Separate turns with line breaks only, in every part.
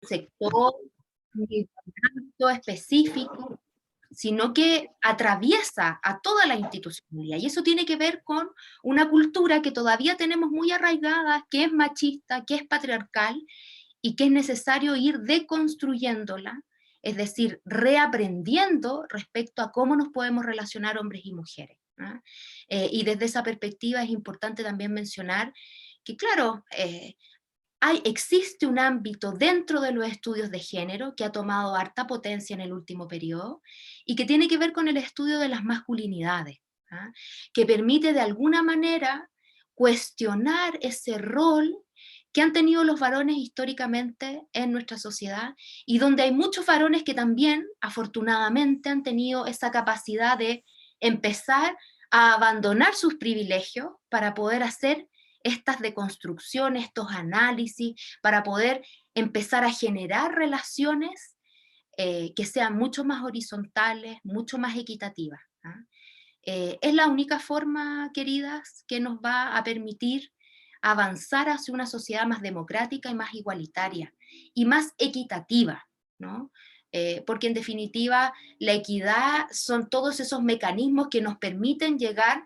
sector, ni tanto específico, sino que atraviesa a toda la institucionalidad. Y eso tiene que ver con una cultura que todavía tenemos muy arraigada, que es machista, que es patriarcal, y que es necesario ir deconstruyéndola, es decir, reaprendiendo respecto a cómo nos podemos relacionar hombres y mujeres. ¿Ah? Y desde esa perspectiva es importante también mencionar que, claro, existe un ámbito dentro de los estudios de género que ha tomado harta potencia en el último periodo y que tiene que ver con el estudio de las masculinidades, ¿ah? Que permite de alguna manera cuestionar ese rol que han tenido los varones históricamente en nuestra sociedad y donde hay muchos varones que también, afortunadamente, han tenido esa capacidad de empezar a abandonar sus privilegios para poder hacer estas deconstrucciones, estos análisis, para poder empezar a generar relaciones que sean mucho más horizontales, mucho más equitativas. ¿Ah? Es la única forma, queridas, que nos va a permitir avanzar hacia una sociedad más democrática y más igualitaria y más equitativa, ¿no? Porque en definitiva la equidad son todos esos mecanismos que nos permiten llegar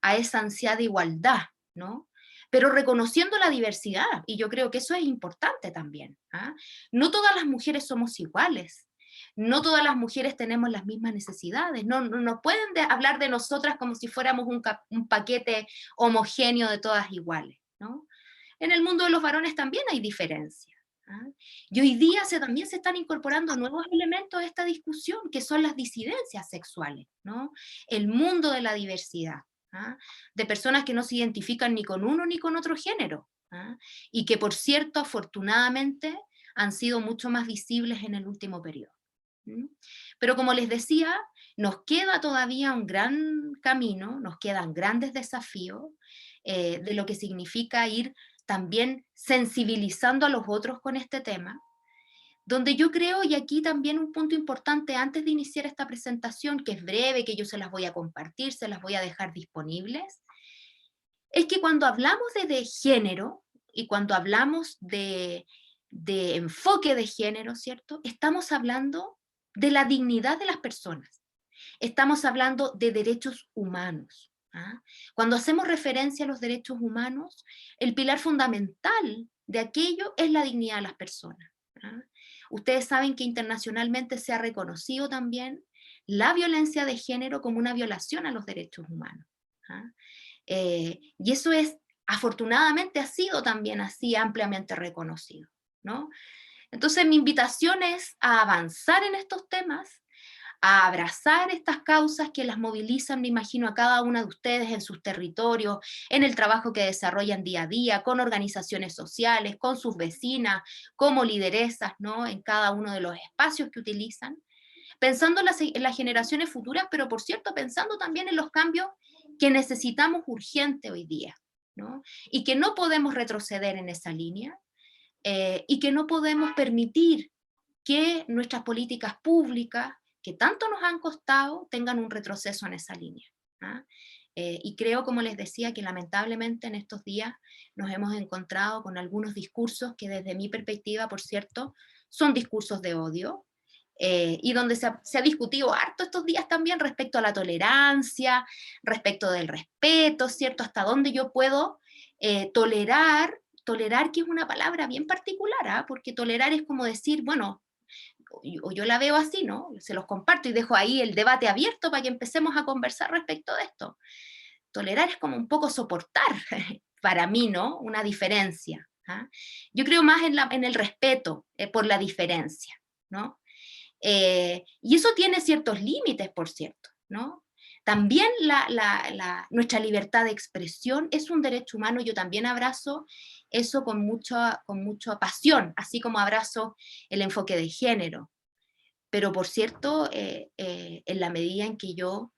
a esa ansiada igualdad, ¿no? Pero reconociendo la diversidad, y yo creo que eso es importante también. ¿Ah? No todas las mujeres somos iguales, no todas las mujeres tenemos las mismas necesidades, no pueden hablar de nosotras como si fuéramos un paquete homogéneo de todas iguales, ¿no? En el mundo de los varones también hay diferencias. ¿Ah? Y hoy día también se están incorporando nuevos elementos a esta discusión, que son las disidencias sexuales, ¿no? El mundo de la diversidad. ¿Ah? De personas que no se identifican ni con uno ni con otro género, ¿ah? Y que, por cierto, afortunadamente, han sido mucho más visibles en el último periodo. ¿Mm? Pero como les decía, nos queda todavía un gran camino, nos quedan grandes desafíos de lo que significa ir también sensibilizando a los otros con este tema, donde yo creo, y aquí también un punto importante antes de iniciar esta presentación, que es breve, que yo se las voy a compartir, se las voy a dejar disponibles, es que cuando hablamos de género y cuando hablamos de enfoque de género, ¿cierto? Estamos hablando de la dignidad de las personas, estamos hablando de derechos humanos. ¿Ah? Cuando hacemos referencia a los derechos humanos, el pilar fundamental de aquello es la dignidad de las personas. ¿Ah? Ustedes saben que internacionalmente se ha reconocido también la violencia de género como una violación a los derechos humanos. ¿Ah? Y eso afortunadamente ha sido también así ampliamente reconocido, ¿no? Entonces mi invitación es a avanzar en estos temas, a abrazar estas causas que las movilizan, me imagino, a cada una de ustedes en sus territorios, en el trabajo que desarrollan día a día, con organizaciones sociales, con sus vecinas, como lideresas, ¿no? En cada uno de los espacios que utilizan, pensando en las generaciones futuras, pero por cierto, pensando también en los cambios que necesitamos urgente hoy día, ¿no? Y que no podemos retroceder en esa línea, y que no podemos permitir que nuestras políticas públicas, que tanto nos han costado, tengan un retroceso en esa línea. ¿Ah? Y creo, como les decía, que lamentablemente en estos días nos hemos encontrado con algunos discursos que desde mi perspectiva, por cierto, son discursos de odio, y donde se ha discutido harto estos días también respecto a la tolerancia, respecto del respeto, ¿cierto? Hasta dónde yo puedo tolerar, que es una palabra bien particular, ¿ah? Porque tolerar es como decir, bueno, o yo la veo así, ¿no? Se los comparto y dejo ahí el debate abierto para que empecemos a conversar respecto de esto. Tolerar es como un poco soportar, para mí, ¿no? Una diferencia. ¿Ah? Yo creo más en el respeto por la diferencia, ¿no? Y eso tiene ciertos límites, por cierto, ¿no? También nuestra libertad de expresión es un derecho humano. Yo también abrazo eso con mucha pasión, así como abrazo el enfoque de género. Pero por cierto, en la medida en que yo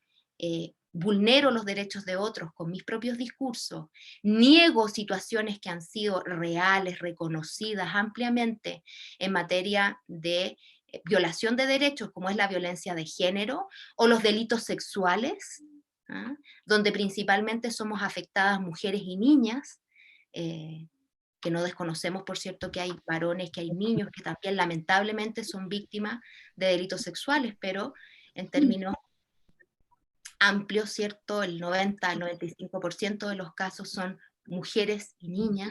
vulnero los derechos de otros con mis propios discursos, niego situaciones que han sido reales, reconocidas ampliamente en materia de violación de derechos, como es la violencia de género o los delitos sexuales, ¿ah? Donde principalmente somos afectadas mujeres y niñas, eh, que no desconocemos, por cierto, que hay varones, que hay niños que también lamentablemente son víctimas de delitos sexuales, pero en términos amplios, ¿cierto? El 90, el 95% de los casos son mujeres y niñas.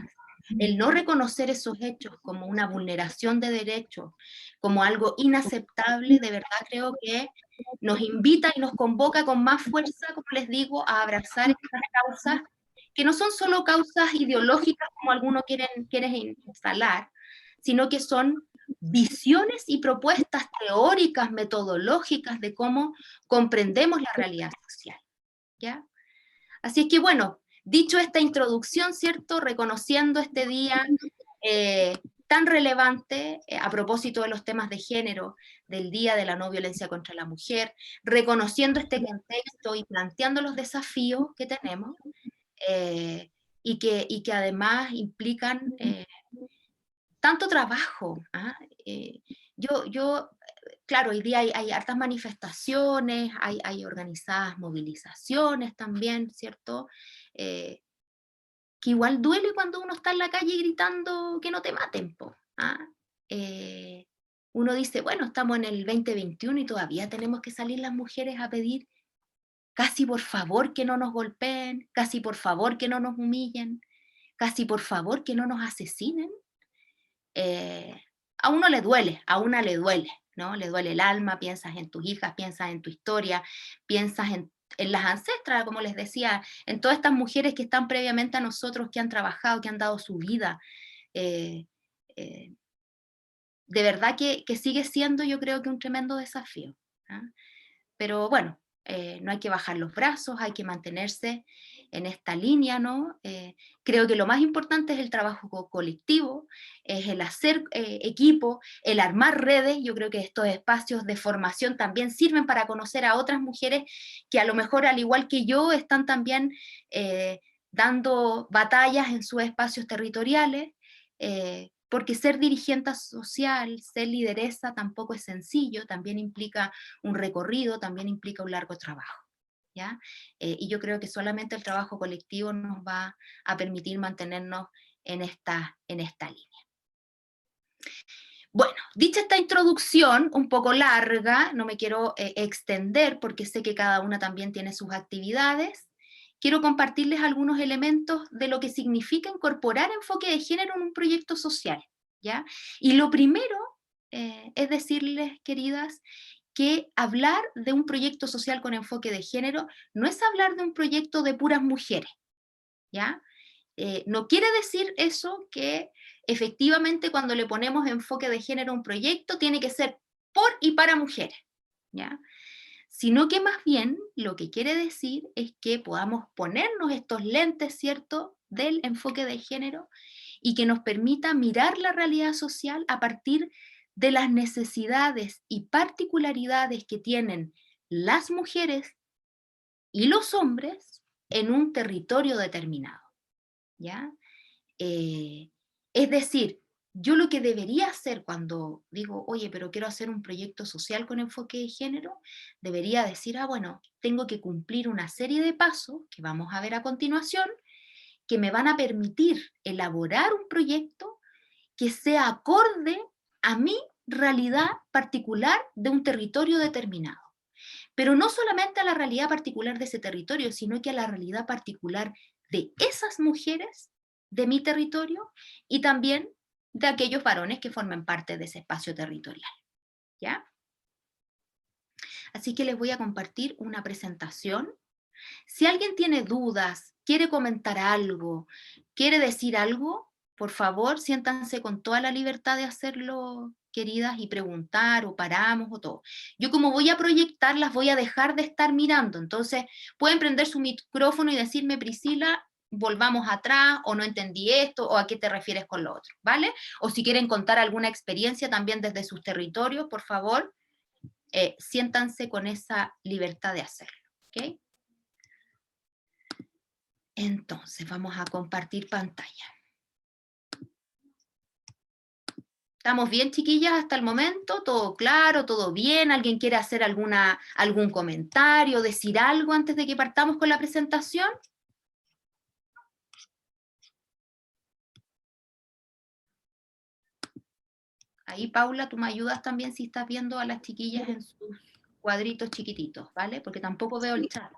El no reconocer esos hechos como una vulneración de derechos, como algo inaceptable, de verdad creo que nos invita y nos convoca con más fuerza, como les digo, a abrazar estas causas, que no son solo causas ideológicas como algunos quieren instalar, sino que son visiones y propuestas teóricas, metodológicas de cómo comprendemos la realidad social, ¿ya? Así es que bueno, dicho esta introducción, ¿cierto? Reconociendo este día tan relevante a propósito de los temas de género, del Día de la No Violencia contra la Mujer, reconociendo este contexto y planteando los desafíos que tenemos, y que además implican tanto trabajo. ¿Ah? Claro, hoy día hay hartas manifestaciones, hay organizadas movilizaciones también, ¿cierto? Que igual duele cuando uno está en la calle gritando que no te maten, po, ¿ah? Uno dice, bueno, estamos en el 2021 y todavía tenemos que salir las mujeres a pedir casi por favor que no nos golpeen, casi por favor que no nos humillen, casi por favor que no nos asesinen. A uno le duele, a una le duele, ¿no? Le duele el alma, piensas en tus hijas, piensas en tu historia, piensas en las ancestras, como les decía, en todas estas mujeres que están previamente a nosotros, que han trabajado, que han dado su vida. Eh, eh, de verdad que sigue siendo, yo creo que un tremendo desafío. ¿Ah? Pero bueno, no hay que bajar los brazos, hay que mantenerse en esta línea, ¿no? Creo que lo más importante es el trabajo colectivo, es el hacer equipo, el armar redes. Yo creo que estos espacios de formación también sirven para conocer a otras mujeres que a lo mejor, al igual que yo, están también dando batallas en sus espacios territoriales, porque ser dirigente social, ser lideresa tampoco es sencillo, también implica un recorrido, también implica un largo trabajo, ¿ya? Y yo creo que solamente el trabajo colectivo nos va a permitir mantenernos en esta línea. Bueno, dicha esta introducción, un poco larga, no me quiero extender porque sé que cada una también tiene sus actividades, quiero compartirles algunos elementos de lo que significa incorporar enfoque de género en un proyecto social, ¿ya? Y lo primero es decirles, queridas, que hablar de un proyecto social con enfoque de género no es hablar de un proyecto de puras mujeres, ¿ya? No quiere decir eso que efectivamente cuando le ponemos enfoque de género a un proyecto tiene que ser por y para mujeres, ¿ya? Sino que más bien lo que quiere decir es que podamos ponernos estos lentes, ¿cierto?, del enfoque de género y que nos permita mirar la realidad social a partir de las necesidades y particularidades que tienen las mujeres y los hombres en un territorio determinado, ¿ya? Es decir, yo lo que debería hacer cuando digo, oye, pero quiero hacer un proyecto social con enfoque de género, debería decir, bueno, tengo que cumplir una serie de pasos que vamos a ver a continuación, que me van a permitir elaborar un proyecto que sea acorde a mi realidad particular de un territorio determinado. Pero no solamente a la realidad particular de ese territorio, sino que a la realidad particular de esas mujeres de mi territorio y también de aquellos varones que formen parte de ese espacio territorial, ¿ya? Así que les voy a compartir una presentación. Si alguien tiene dudas, quiere comentar algo, quiere decir algo, por favor, siéntanse con toda la libertad de hacerlo, queridas, y preguntar, o paramos, o todo. Yo como voy a proyectar, las voy a dejar de estar mirando, entonces pueden prender su micrófono y decirme, Priscila, volvamos atrás, o no entendí esto, o a qué te refieres con lo otro, ¿vale? O si quieren contar alguna experiencia también desde sus territorios, por favor, siéntanse con esa libertad de hacerlo, ¿ok? Entonces, vamos a compartir pantalla. ¿Estamos bien, chiquillas, hasta el momento? ¿Todo claro? ¿Todo bien? ¿Alguien quiere hacer algún comentario, decir algo antes de que partamos con la presentación? Ahí, Paula, tú me ayudas también si estás viendo a las chiquillas en sus cuadritos chiquititos, ¿vale? Porque tampoco veo el chat.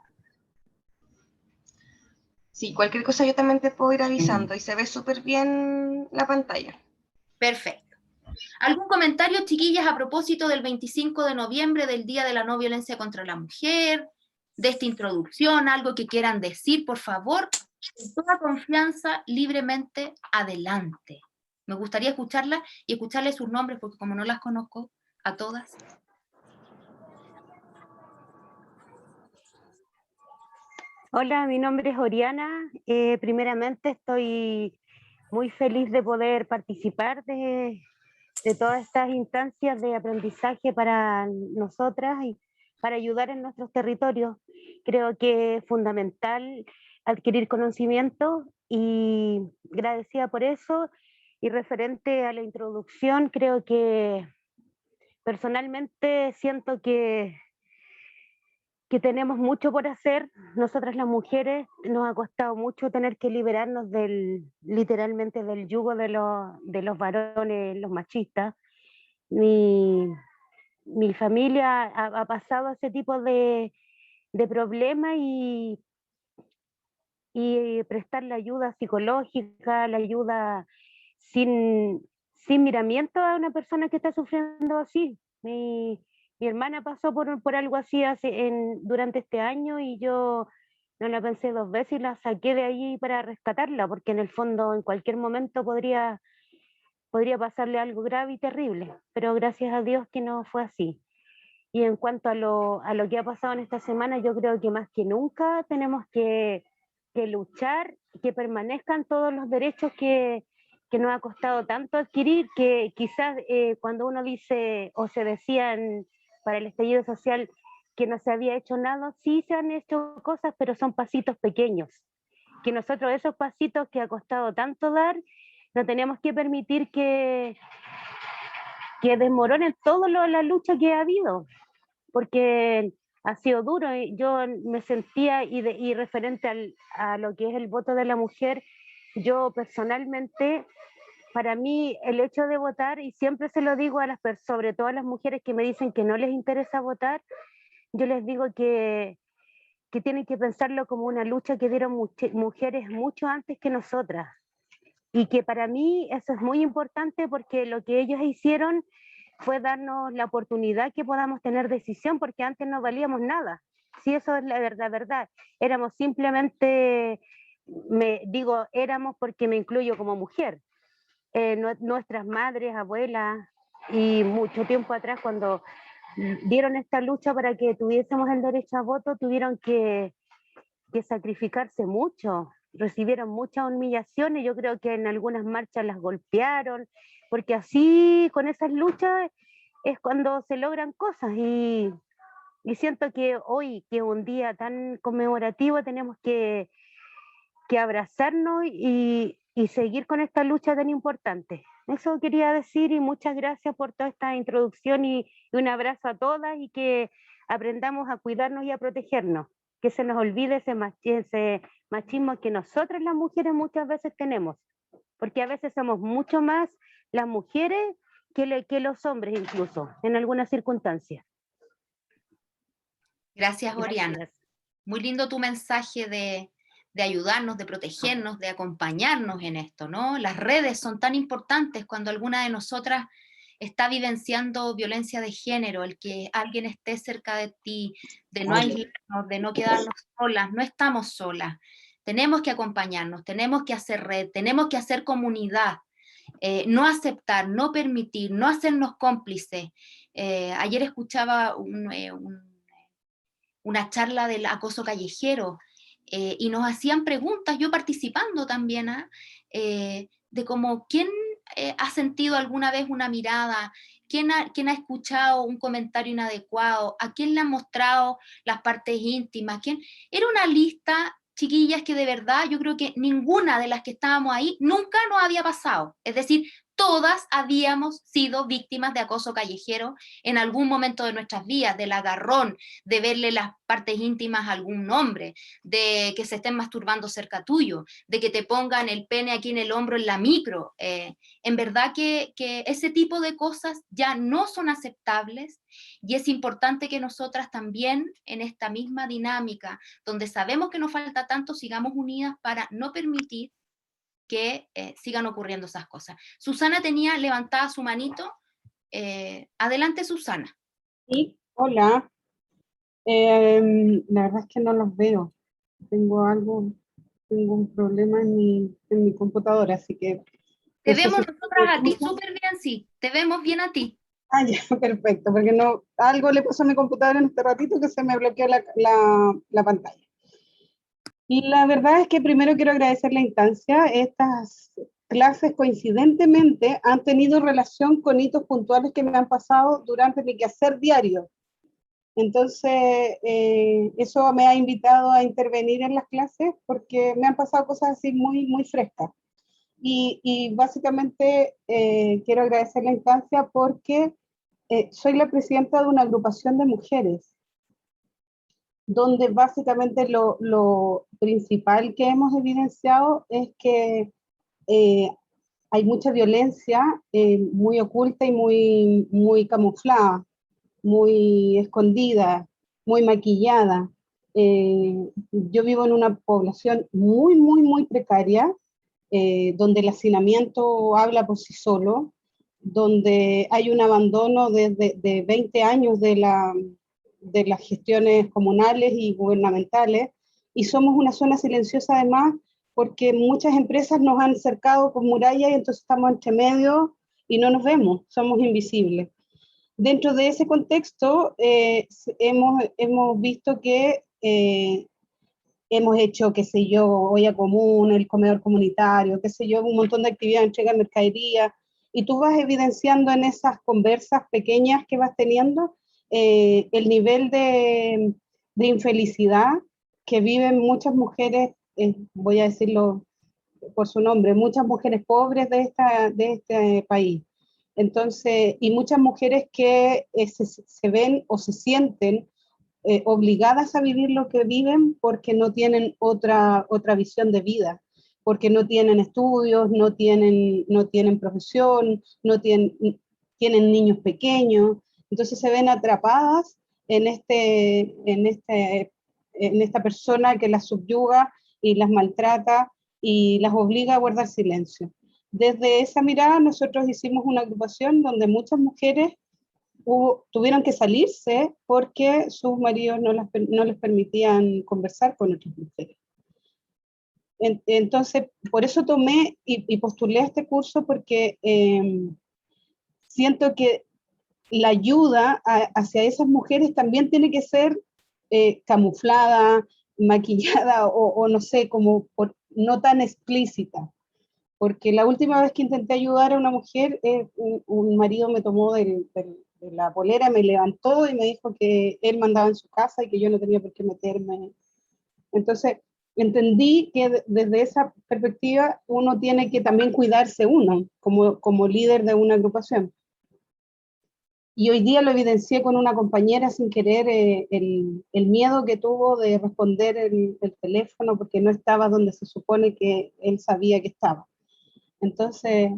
Sí, cualquier cosa yo también te puedo ir avisando y se ve súper bien la pantalla.
Perfecto. ¿Algún comentario, chiquillas, a propósito del 25 de noviembre, del Día de la No Violencia contra la Mujer, de esta introducción? ¿Algo que quieran decir, por favor? Con toda confianza, libremente, adelante. Me gustaría escucharlas y escucharles sus nombres, porque como no las conozco a todas.
Hola, mi nombre es Oriana. Primeramente estoy muy feliz de poder participar de todas estas instancias de aprendizaje para nosotras y para ayudar en nuestros territorios. Creo que es fundamental adquirir conocimiento y agradecida por eso. Y referente a la introducción, creo que personalmente siento que tenemos mucho por hacer. Nosotras las mujeres nos ha costado mucho tener que liberarnos literalmente del yugo de los varones, los machistas. Mi, mi familia ha pasado ese tipo de problemas y prestar la ayuda psicológica, la ayuda sin miramiento a una persona que está sufriendo así. Mi hermana pasó por algo así durante este año y yo no la pensé dos veces y la saqué de allí para rescatarla, porque en el fondo en cualquier momento podría pasarle algo grave y terrible, pero gracias a Dios que no fue así. Y en cuanto a lo que ha pasado en esta semana, yo creo que más que nunca tenemos que luchar, que permanezcan todos los derechos que nos ha costado tanto adquirir, que quizás cuando uno dice o se decían para el estallido social que no se había hecho nada, sí se han hecho cosas, pero son pasitos pequeños. Que nosotros esos pasitos que ha costado tanto dar, no tenemos que permitir que desmoronen toda la lucha que ha habido, porque ha sido duro. Yo me sentía, y referente a lo que es el voto de la mujer, yo personalmente, para mí, el hecho de votar, y siempre se lo digo a sobre todo a las mujeres que me dicen que no les interesa votar, yo les digo que tienen que pensarlo como una lucha que dieron mujeres mucho antes que nosotras. Y que para mí eso es muy importante porque lo que ellos hicieron fue darnos la oportunidad que podamos tener decisión, porque antes no valíamos nada. Si eso es la verdad. Éramos simplemente, me digo, éramos porque me incluyo como mujer. Nuestras madres, abuelas, y mucho tiempo atrás, cuando dieron esta lucha para que tuviésemos el derecho a voto, tuvieron que sacrificarse mucho, recibieron muchas humillaciones, yo creo que en algunas marchas las golpearon, porque así con esas luchas es cuando se logran cosas y siento que hoy, que es un día tan conmemorativo, tenemos que abrazarnos y seguir con esta lucha tan importante. Eso quería decir y muchas gracias por toda esta introducción y un abrazo a todas y que aprendamos a cuidarnos y a protegernos, que se nos olvide ese machismo que nosotras las mujeres muchas veces tenemos, porque a veces somos mucho más las mujeres que los hombres incluso, en algunas circunstancias.
Gracias, Oriana.
Gracias.
Muy lindo tu mensaje de ayudarnos, de protegernos, de acompañarnos en esto, ¿no? Las redes son tan importantes cuando alguna de nosotras está vivenciando violencia de género, el que alguien esté cerca de ti, de no aislarnos, de no quedarnos solas, no estamos solas. Tenemos que acompañarnos, tenemos que hacer red, tenemos que hacer comunidad, no aceptar, no permitir, no hacernos cómplices. Ayer escuchaba una charla del acoso callejero y nos hacían preguntas, yo participando también, de cómo quién ha sentido alguna vez una mirada, quién ha escuchado un comentario inadecuado, a quién le han mostrado las partes íntimas, quién. Era una lista, chiquillas, que de verdad yo creo que ninguna de las que estábamos ahí nunca nos había pasado. Es decir, todas habíamos sido víctimas de acoso callejero en algún momento de nuestras vidas, del agarrón, de verle las partes íntimas a algún hombre, de que se estén masturbando cerca tuyo, de que te pongan el pene aquí en el hombro en la micro. En verdad que ese tipo de cosas ya no son aceptables, y es importante que nosotras también en esta misma dinámica, donde sabemos que nos falta tanto, sigamos unidas para no permitir que sigan ocurriendo esas cosas. Susana tenía levantada su manito. Adelante, Susana.
Sí, hola. La verdad es que no los veo. Tengo un problema en mi computadora, así que...
Te
no sé
vemos
si-
nosotras a ti súper bien, sí. Te vemos bien a ti.
Ah, ya, perfecto, porque no, algo le pasó a mi computadora en este ratito que se me bloqueó la pantalla. Y la verdad es que primero quiero agradecer la instancia. Estas clases coincidentemente han tenido relación con hitos puntuales que me han pasado durante mi quehacer diario. Entonces, eso me ha invitado a intervenir en las clases porque me han pasado cosas así muy, muy frescas. Y básicamente quiero agradecer la instancia porque soy la presidenta de una agrupación de mujeres, donde básicamente lo principal que hemos evidenciado es que eh, hay mucha violencia muy oculta y muy, muy camuflada, muy escondida, muy maquillada. Yo vivo en una población muy, muy, muy precaria, donde el hacinamiento habla por sí solo, donde hay un abandono de 20 años de las gestiones comunales y gubernamentales, y somos una zona silenciosa además, porque muchas empresas nos han cercado con murallas y entonces estamos entre medio y no nos vemos, somos invisibles. Dentro de ese contexto, hemos visto que hemos hecho, qué sé yo, olla común, el comedor comunitario, qué sé yo, un montón de actividades, entrega de mercadería, y tú vas evidenciando en esas conversas pequeñas que vas teniendo el nivel de infelicidad que viven muchas mujeres, voy a decirlo por su nombre, muchas mujeres pobres de este país. Entonces, y muchas mujeres que se ven o se sienten obligadas a vivir lo que viven porque no tienen otra visión de vida, porque no tienen estudios, no tienen profesión, tienen niños pequeños, entonces se ven atrapadas en esta persona que las subyuga y las maltrata y las obliga a guardar silencio. Desde esa mirada nosotros hicimos una agrupación donde muchas mujeres tuvieron que salirse porque sus maridos no les permitían conversar con otras mujeres. Entonces, por eso tomé y postulé a este curso porque siento que la ayuda hacia esas mujeres también tiene que ser camuflada, maquillada o no sé, como no tan explícita. Porque la última vez que intenté ayudar a una mujer, un marido me tomó de la polera, me levantó y me dijo que él mandaba en su casa y que yo no tenía por qué meterme. Entonces, entendí que desde esa perspectiva uno tiene que también cuidarse uno como líder de una agrupación. Y hoy día lo evidencié con una compañera sin querer, el miedo que tuvo de responder el teléfono porque no estaba donde se supone que él sabía que estaba. Entonces,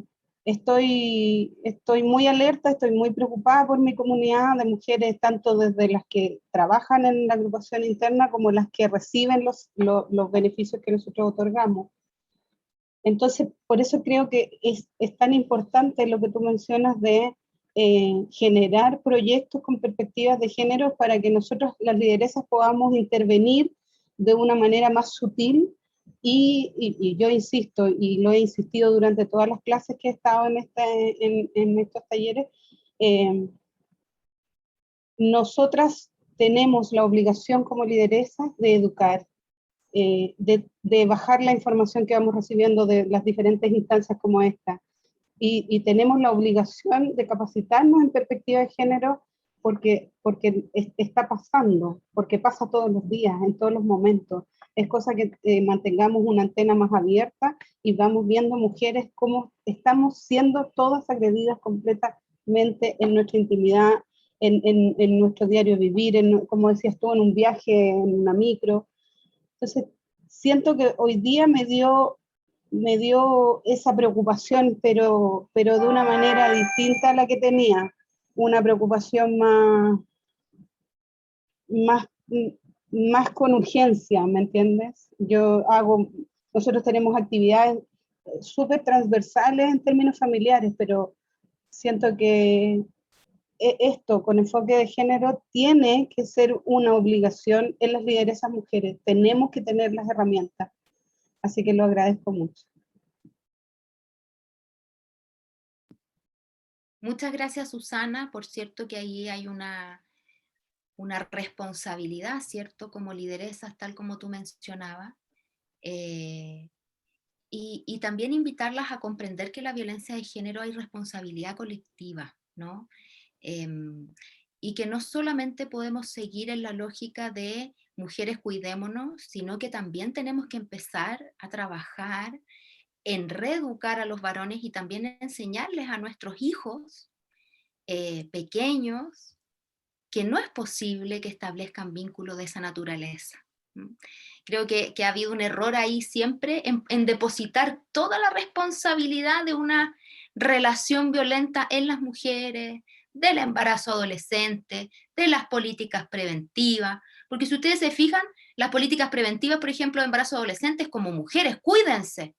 estoy muy alerta, estoy muy preocupada por mi comunidad de mujeres, tanto desde las que trabajan en la agrupación interna como las que reciben los beneficios que nosotros otorgamos. Entonces, por eso creo que es tan importante lo que tú mencionas de generar proyectos con perspectivas de género para que nosotros, las lideresas, podamos intervenir de una manera más sutil. Y yo insisto, y lo he insistido durante todas las clases que he estado en estos talleres, nosotras tenemos la obligación como lideresas de educar, de bajar la información que vamos recibiendo de las diferentes instancias como esta. Y tenemos la obligación de capacitarnos en perspectiva de género porque está pasando, porque pasa todos los días, en todos los momentos. Es cosa que mantengamos una antena más abierta y vamos viendo mujeres cómo estamos siendo todas agredidas completamente en nuestra intimidad, en nuestro diario vivir, como decías tú, en un viaje, en una micro. Entonces, siento que hoy día me dio esa preocupación, pero de una manera distinta a la que tenía, una preocupación más, más con urgencia, ¿me entiendes? Nosotros tenemos actividades súper transversales en términos familiares, pero siento que esto con enfoque de género tiene que ser una obligación en las lideresas mujeres. Tenemos que tener las herramientas. Así que lo agradezco mucho.
Muchas gracias, Susana. Por cierto que ahí hay una responsabilidad, ¿cierto? Como lideresas, tal como tú mencionabas. Y también invitarlas a comprender que la violencia de género hay responsabilidad colectiva, ¿no? Y que no solamente podemos seguir en la lógica de mujeres cuidémonos, sino que también tenemos que empezar a trabajar en reeducar a los varones y también enseñarles a nuestros hijos pequeños que no es posible que establezcan vínculos de esa naturaleza. Creo que ha habido un error ahí siempre en depositar toda la responsabilidad de una relación violenta en las mujeres, del embarazo adolescente, de las políticas preventivas, porque si ustedes se fijan, las políticas preventivas, por ejemplo, de embarazo adolescente es como mujeres, cuídense.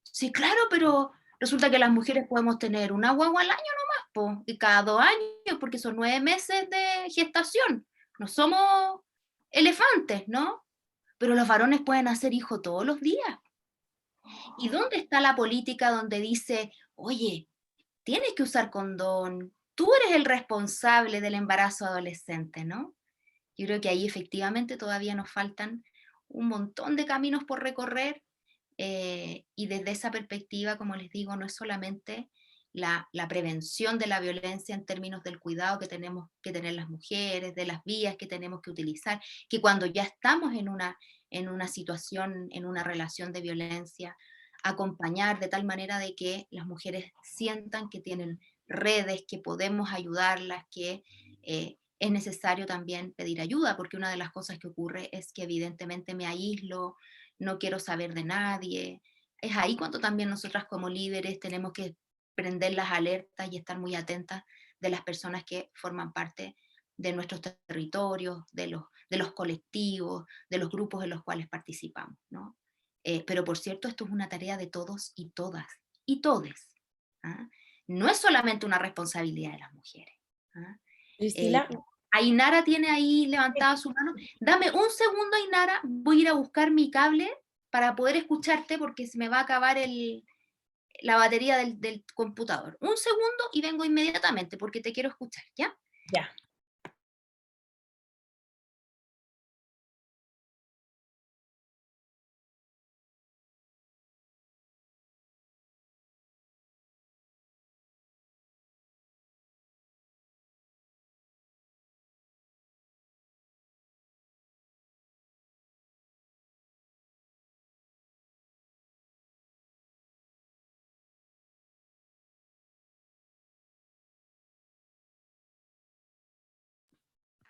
Sí, claro, pero resulta que las mujeres podemos tener una guagua al año nomás, y cada 2 años, porque son 9 meses de gestación. No somos elefantes, ¿no? Pero los varones pueden hacer hijos todos los días. ¿Y dónde está la política donde dice, oye, tienes que usar condón, tú eres el responsable del embarazo adolescente, ¿no? Yo creo que ahí efectivamente todavía nos faltan un montón de caminos por recorrer. Y desde esa perspectiva, como les digo, no es solamente la prevención de la violencia en términos del cuidado que tenemos que tener las mujeres, de las vías que tenemos que utilizar, que cuando ya estamos en una situación, en una relación de violencia, acompañar de tal manera de que las mujeres sientan que tienen redes, que podemos ayudarlas, que es necesario también pedir ayuda, porque una de las cosas que ocurre es que evidentemente me aíslo, no quiero saber de nadie. Es ahí cuando también nosotras como líderes tenemos que prender las alertas y estar muy atentas de las personas que forman parte de nuestros territorios, de los colectivos, de los grupos en los cuales participamos, ¿no? Pero por cierto, esto es una tarea de todos y todas, y todes. ¿Ah? No es solamente una responsabilidad de las mujeres. ¿Ah?
Priscila.
Ainara tiene ahí levantada su mano. Dame un segundo, Ainara, voy a ir a buscar mi cable para poder escucharte porque se me va a acabar la batería del computador. Un segundo y vengo inmediatamente porque te quiero escuchar, ¿ya?
Ya.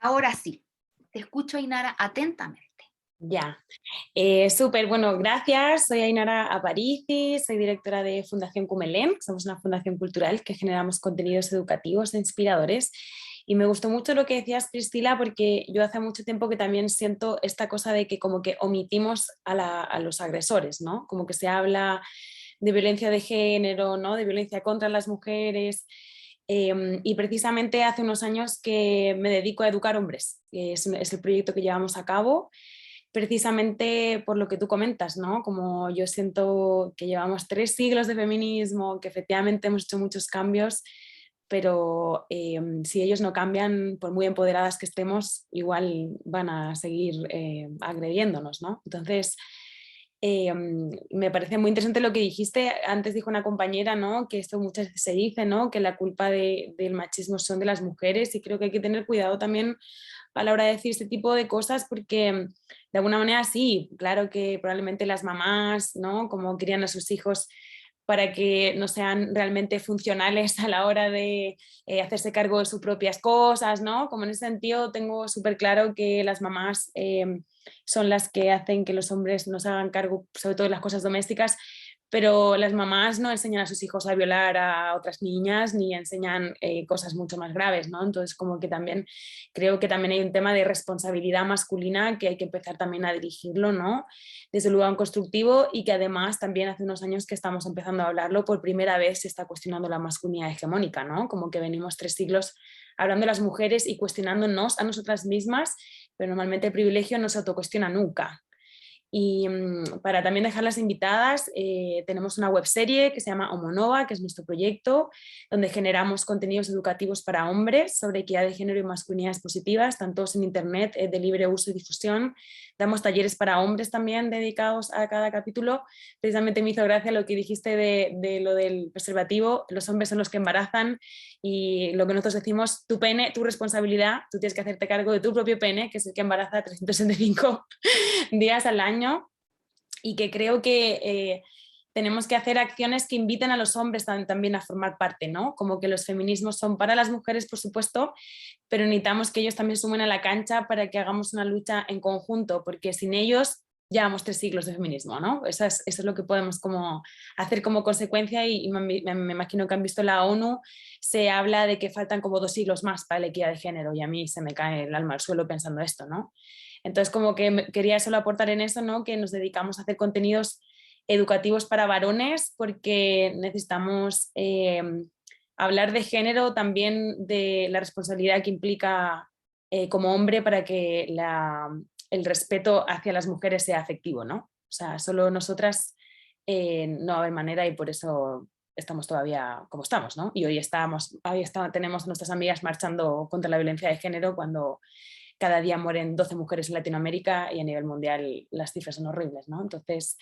Ahora sí, te escucho, Ainara, atentamente.
Ya, súper, bueno, gracias. Soy Ainara Aparici, soy directora de Fundación Cumelén, somos una fundación cultural que generamos contenidos educativos e inspiradores. Y me gustó mucho lo que decías, Priscila, porque yo hace mucho tiempo que también siento esta cosa de que como que omitimos a los agresores, ¿no? Como que se habla de violencia de género, ¿no? De violencia contra las mujeres. Y precisamente hace unos años que me dedico a educar hombres, que es el proyecto que llevamos a cabo. Precisamente por lo que tú comentas, ¿no? Como yo siento que llevamos 3 siglos de feminismo, que efectivamente hemos hecho muchos cambios, pero si ellos no cambian, por muy empoderadas que estemos, igual van a seguir agrediéndonos, ¿no? Entonces, Me parece muy interesante lo que dijiste. Antes dijo una compañera, ¿no?, que esto muchas veces se dice, ¿no?, que la culpa del machismo son de las mujeres, y creo que hay que tener cuidado también a la hora de decir este tipo de cosas, porque de alguna manera sí, claro que probablemente las mamás, ¿no?, como crían a sus hijos para que no sean realmente funcionales a la hora de hacerse cargo de sus propias cosas, ¿no? Como en ese sentido tengo súper claro que las mamás son las que hacen que los hombres no se hagan cargo, sobre todo de las cosas domésticas, pero las mamás no enseñan a sus hijos a violar a otras niñas ni enseñan cosas mucho más graves, ¿no? Entonces como que también creo que también hay un tema de responsabilidad masculina que hay que empezar también a dirigirlo, ¿no?, desde un lugar constructivo, y que además también hace unos años que estamos empezando a hablarlo, por primera vez se está cuestionando la masculinidad hegemónica, ¿no? Como que venimos 3 siglos hablando de las mujeres y cuestionándonos a nosotras mismas, pero normalmente el privilegio no se autocuestiona nunca. Y para también dejarlas invitadas, tenemos una webserie que se llama Homonova, que es nuestro proyecto, donde generamos contenidos educativos para hombres sobre equidad de género y masculinidades positivas, están todos en internet, de libre uso y difusión. Damos talleres para hombres también dedicados a cada capítulo. Precisamente me hizo gracia lo que dijiste de lo del preservativo. Los hombres son los que embarazan, y lo que nosotros decimos, tu pene, tu responsabilidad, tú tienes que hacerte cargo de tu propio pene, que es el que embaraza 365 días al año, y que creo que tenemos que hacer acciones que inviten a los hombres también a formar parte, ¿no? Como que los feminismos son para las mujeres, por supuesto, pero necesitamos que ellos también sumen a la cancha para que hagamos una lucha en conjunto, porque sin ellos llevamos 3 siglos de feminismo, ¿no? Eso es lo que podemos como hacer como consecuencia, y me imagino que han visto la ONU, se habla de que faltan como 2 siglos más para la equidad de género, y a mí se me cae el alma al suelo pensando esto, ¿no? Entonces como que quería solo aportar en eso, ¿no?, que nos dedicamos a hacer contenidos educativos para varones, porque necesitamos hablar de género, también de la responsabilidad que implica como hombre para que el respeto hacia las mujeres sea afectivo, ¿no? O sea, solo nosotras no va a haber manera, y por eso estamos todavía como estamos, ¿no? Y hoy tenemos a nuestras amigas marchando contra la violencia de género, cuando cada día mueren 12 mujeres en Latinoamérica, y a nivel mundial las cifras son horribles, ¿no? Entonces,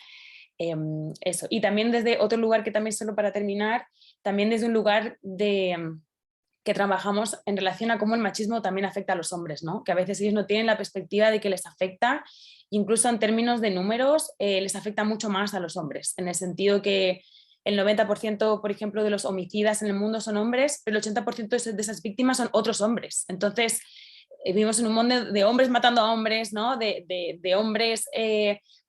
eso. Y también desde otro lugar, que también, solo para terminar, también desde un lugar que trabajamos en relación a cómo el machismo también afecta a los hombres, ¿no? Que a veces ellos no tienen la perspectiva de que les afecta, incluso en términos de números, les afecta mucho más a los hombres, en el sentido que el 90%, por ejemplo, de los homicidas en el mundo son hombres, pero el 80% de esas víctimas son otros hombres. Entonces, vivimos en un mundo de hombres matando a hombres, ¿no? De hombres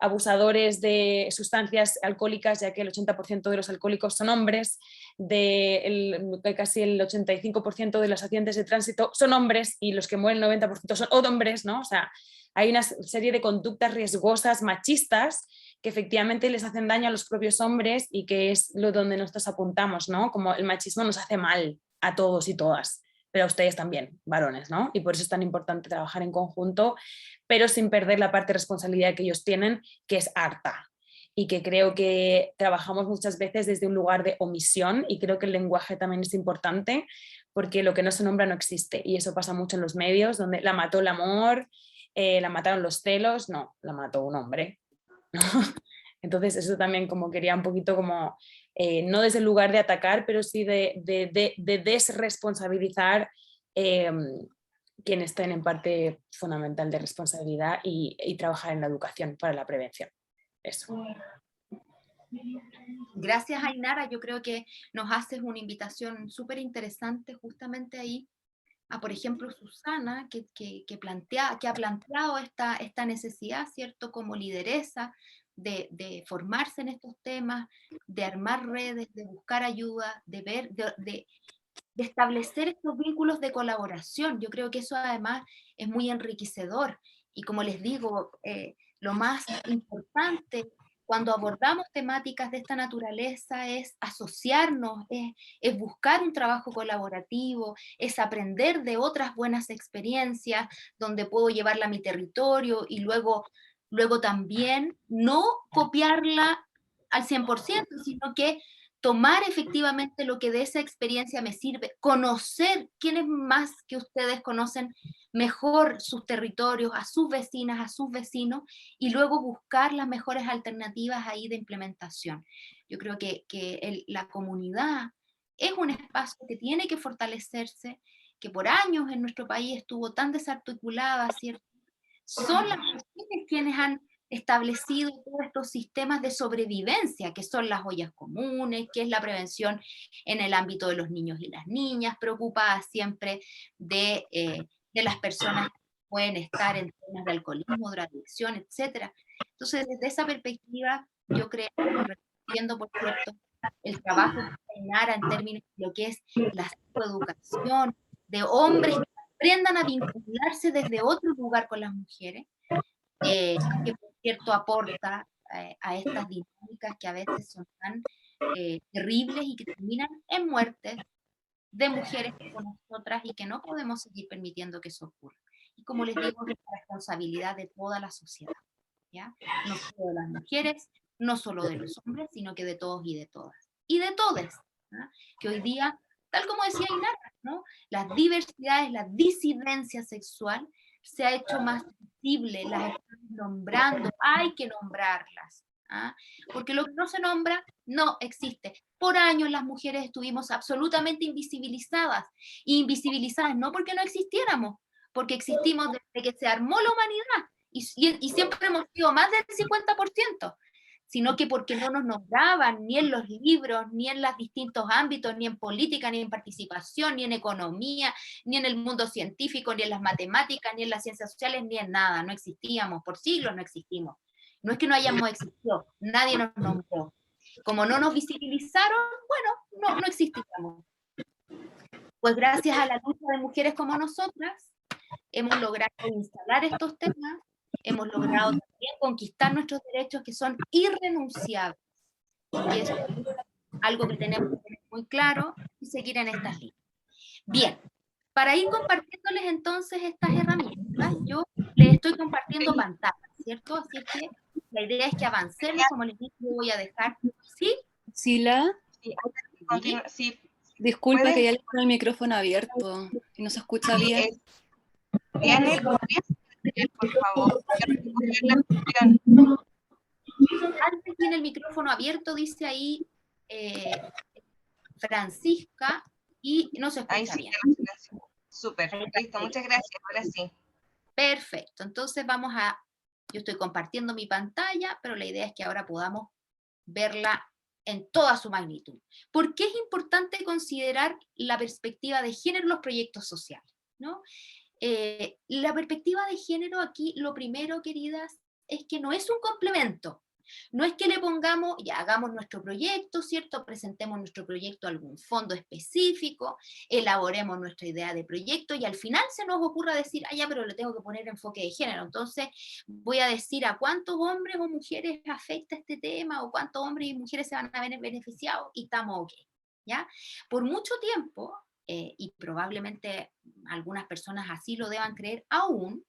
abusadores de sustancias alcohólicas, ya que el 80% de los alcohólicos son hombres, casi el 85% de los accidentes de tránsito son hombres, y los que mueren el 90% son hombres, ¿no? O sea, hay una serie de conductas riesgosas machistas que efectivamente les hacen daño a los propios hombres, y que es lo donde nosotros apuntamos, ¿no? Como el machismo nos hace mal a todos y todas, pero a ustedes también, varones, ¿no? Y por eso es tan importante trabajar en conjunto, pero sin perder la parte de responsabilidad que ellos tienen, que es harta, y que creo que trabajamos muchas veces desde un lugar de omisión, y creo que el lenguaje también es importante, porque lo que no se nombra no existe, y eso pasa mucho en los medios, donde la mató el amor, la mataron los celos, no, la mató un hombre, ¿no? Entonces eso también como quería un poquito como, no desde el lugar de atacar, pero sí de desresponsabilizar quienes tienen parte fundamental de responsabilidad, y trabajar en la educación para la prevención. Eso.
Gracias, Ainara. Yo creo que nos haces una invitación súper interesante justamente ahí a, por ejemplo, Susana, que ha planteado esta necesidad, ¿cierto?, como lideresa de formarse en estos temas, de armar redes, de buscar ayuda, de establecer estos vínculos de colaboración. Yo creo que eso además es muy enriquecedor, y como les digo, lo más importante cuando abordamos temáticas de esta naturaleza es asociarnos, es buscar un trabajo colaborativo, es aprender de otras buenas experiencias donde puedo llevarla a mi territorio, y luego también no copiarla al 100%, sino que tomar efectivamente lo que de esa experiencia me sirve, conocer quiénes más que ustedes conocen mejor sus territorios, a sus vecinas, a sus vecinos, y luego buscar las mejores alternativas ahí de implementación. Yo creo que la comunidad es un espacio que tiene que fortalecerse, que por años en nuestro país estuvo tan desarticulada, ¿cierto? Son las mujeres quienes han establecido todos estos sistemas de sobrevivencia, que son las ollas comunes, que es la prevención en el ámbito de los niños y las niñas, preocupadas siempre de las personas que pueden estar en temas de alcoholismo, drogadicción, etc. Entonces, desde esa perspectiva, yo creo, reconociendo, por cierto, el trabajo de Nara en términos de lo que es la psicoeducación, de hombres que aprendan a vincularse desde otro lugar con las mujeres, que por cierto aporta a estas dinámicas que a veces son tan terribles y que terminan en muertes de mujeres como nosotras y que no podemos seguir permitiendo que eso ocurra. Y como les digo, es la responsabilidad de toda la sociedad, ¿ya? No solo de las mujeres, no solo de los hombres, sino que de todos y de todas. Y de todes, ¿no? Que hoy día, tal como decía Inara, ¿no? Las diversidades, la disidencia sexual se ha hecho más visible, las estamos nombrando, hay que nombrarlas, ¿ah? Porque lo que no se nombra no existe. Por años las mujeres estuvimos absolutamente invisibilizadas, y invisibilizadas no porque no existiéramos, porque existimos desde que se armó la humanidad, y siempre hemos sido más del 50%, sino que porque no nos nombraban ni en los libros, ni en los distintos ámbitos, ni en política, ni en participación, ni en economía, ni en el mundo científico, ni en las matemáticas, ni en las ciencias sociales, ni en nada. No existíamos, por siglos no existimos. No es que no hayamos existido, nadie nos nombró. Como no nos visibilizaron, bueno, no existíamos. Pues gracias a la lucha de mujeres como nosotras, hemos logrado instalar estos temas, hemos logrado también conquistar nuestros derechos que son irrenunciables. Y eso es algo que tenemos que tener muy claro y seguir en estas líneas. Bien, para ir compartiéndoles entonces estas herramientas, yo les estoy compartiendo pantalla, ¿cierto? Así es que la idea es que avancemos, como les dije, yo voy a dejar, ¿sí?
Sila,
Sí,
disculpa
¿puedes?
que ya le tengo el micrófono abierto y no se escucha bien.
Diane, ¿podrías leer, por favor? Quiero recoger la cuestión.
Antes tiene el micrófono abierto, dice ahí Francisca, y no se
Ahí
escucha
sí,
bien.
súper, listo, muchas gracias, ahora sí.
Perfecto, entonces yo estoy compartiendo mi pantalla, pero la idea es que ahora podamos verla en toda su magnitud. ¿Por qué es importante considerar la perspectiva de género en los proyectos sociales, ¿no? La perspectiva de género aquí, lo primero, queridas, es que no es un complemento. No es que le pongamos, ya hagamos nuestro proyecto, ¿cierto? Presentemos nuestro proyecto a algún fondo específico, elaboremos nuestra idea de proyecto y al final se nos ocurra decir, ah, ya, pero le tengo que poner enfoque de género. Entonces voy a decir a cuántos hombres o mujeres afecta este tema o cuántos hombres y mujeres se van a ver beneficiados y estamos ok, ¿ya? Por mucho tiempo, y probablemente algunas personas así lo deban creer aún,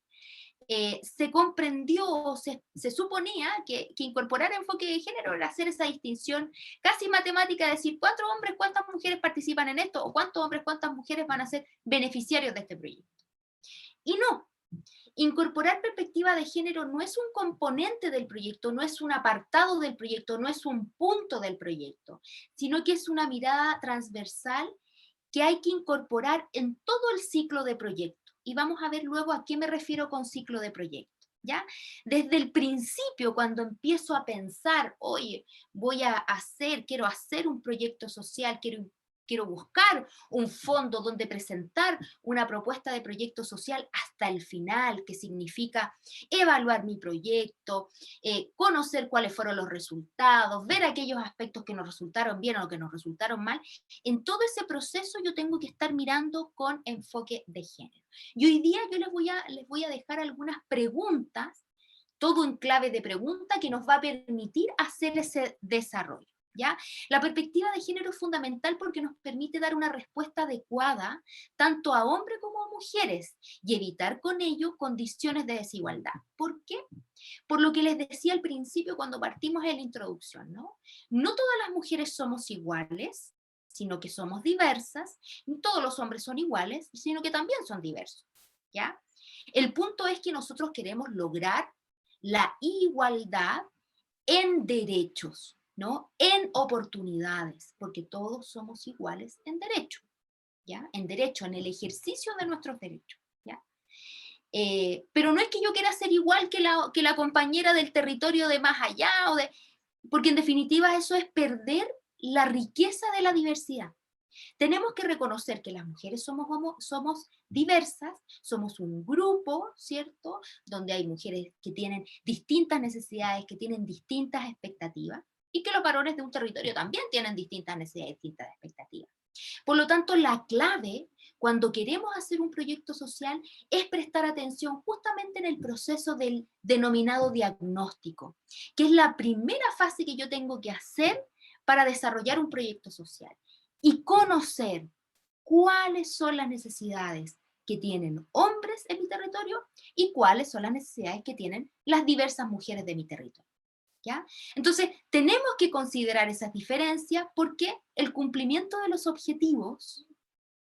se comprendió, se suponía que incorporar enfoque de género era hacer esa distinción casi matemática, de decir cuántos hombres, cuántas mujeres participan en esto, o cuántos hombres, cuántas mujeres van a ser beneficiarios de este proyecto. Y no, incorporar perspectiva de género no es un componente del proyecto, no es un apartado del proyecto, no es un punto del proyecto, sino que es una mirada transversal que hay que incorporar en todo el ciclo de proyecto. Y vamos a ver luego a qué me refiero con ciclo de proyecto, ¿ya? Desde el principio, cuando empiezo a pensar, oye, quiero hacer un proyecto social, quiero buscar un fondo donde presentar una propuesta de proyecto social hasta el final, que significa evaluar mi proyecto, conocer cuáles fueron los resultados, ver aquellos aspectos que nos resultaron bien o que nos resultaron mal. En todo ese proceso yo tengo que estar mirando con enfoque de género. Y hoy día yo les voy a dejar algunas preguntas, todo en clave de pregunta, que nos va a permitir hacer ese desarrollo, ¿ya? La perspectiva de género es fundamental porque nos permite dar una respuesta adecuada tanto a hombres como a mujeres y evitar con ello condiciones de desigualdad. ¿Por qué? Por lo que les decía al principio cuando partimos en la introducción, ¿no? No todas las mujeres somos iguales, sino que somos diversas, no todos los hombres son iguales, sino que también son diversos, ¿ya? El punto es que nosotros queremos lograr la igualdad en derechos, ¿no? En oportunidades, porque todos somos iguales en derecho, ¿ya? En derecho, en el ejercicio de nuestros derechos, ¿ya? Pero no es que yo quiera ser igual que la compañera del territorio de más allá, porque en definitiva eso es perder la riqueza de la diversidad. Tenemos que reconocer que las mujeres somos diversas, somos un grupo, ¿cierto? Donde hay mujeres que tienen distintas necesidades, que tienen distintas expectativas, y que los varones de un territorio también tienen distintas necesidades, distintas expectativas. Por lo tanto, la clave cuando queremos hacer un proyecto social es prestar atención justamente en el proceso del denominado diagnóstico, que es la primera fase que yo tengo que hacer para desarrollar un proyecto social. Y conocer cuáles son las necesidades que tienen hombres en mi territorio y cuáles son las necesidades que tienen las diversas mujeres de mi territorio, ¿ya? Entonces, tenemos que considerar esas diferencias porque el cumplimiento de los objetivos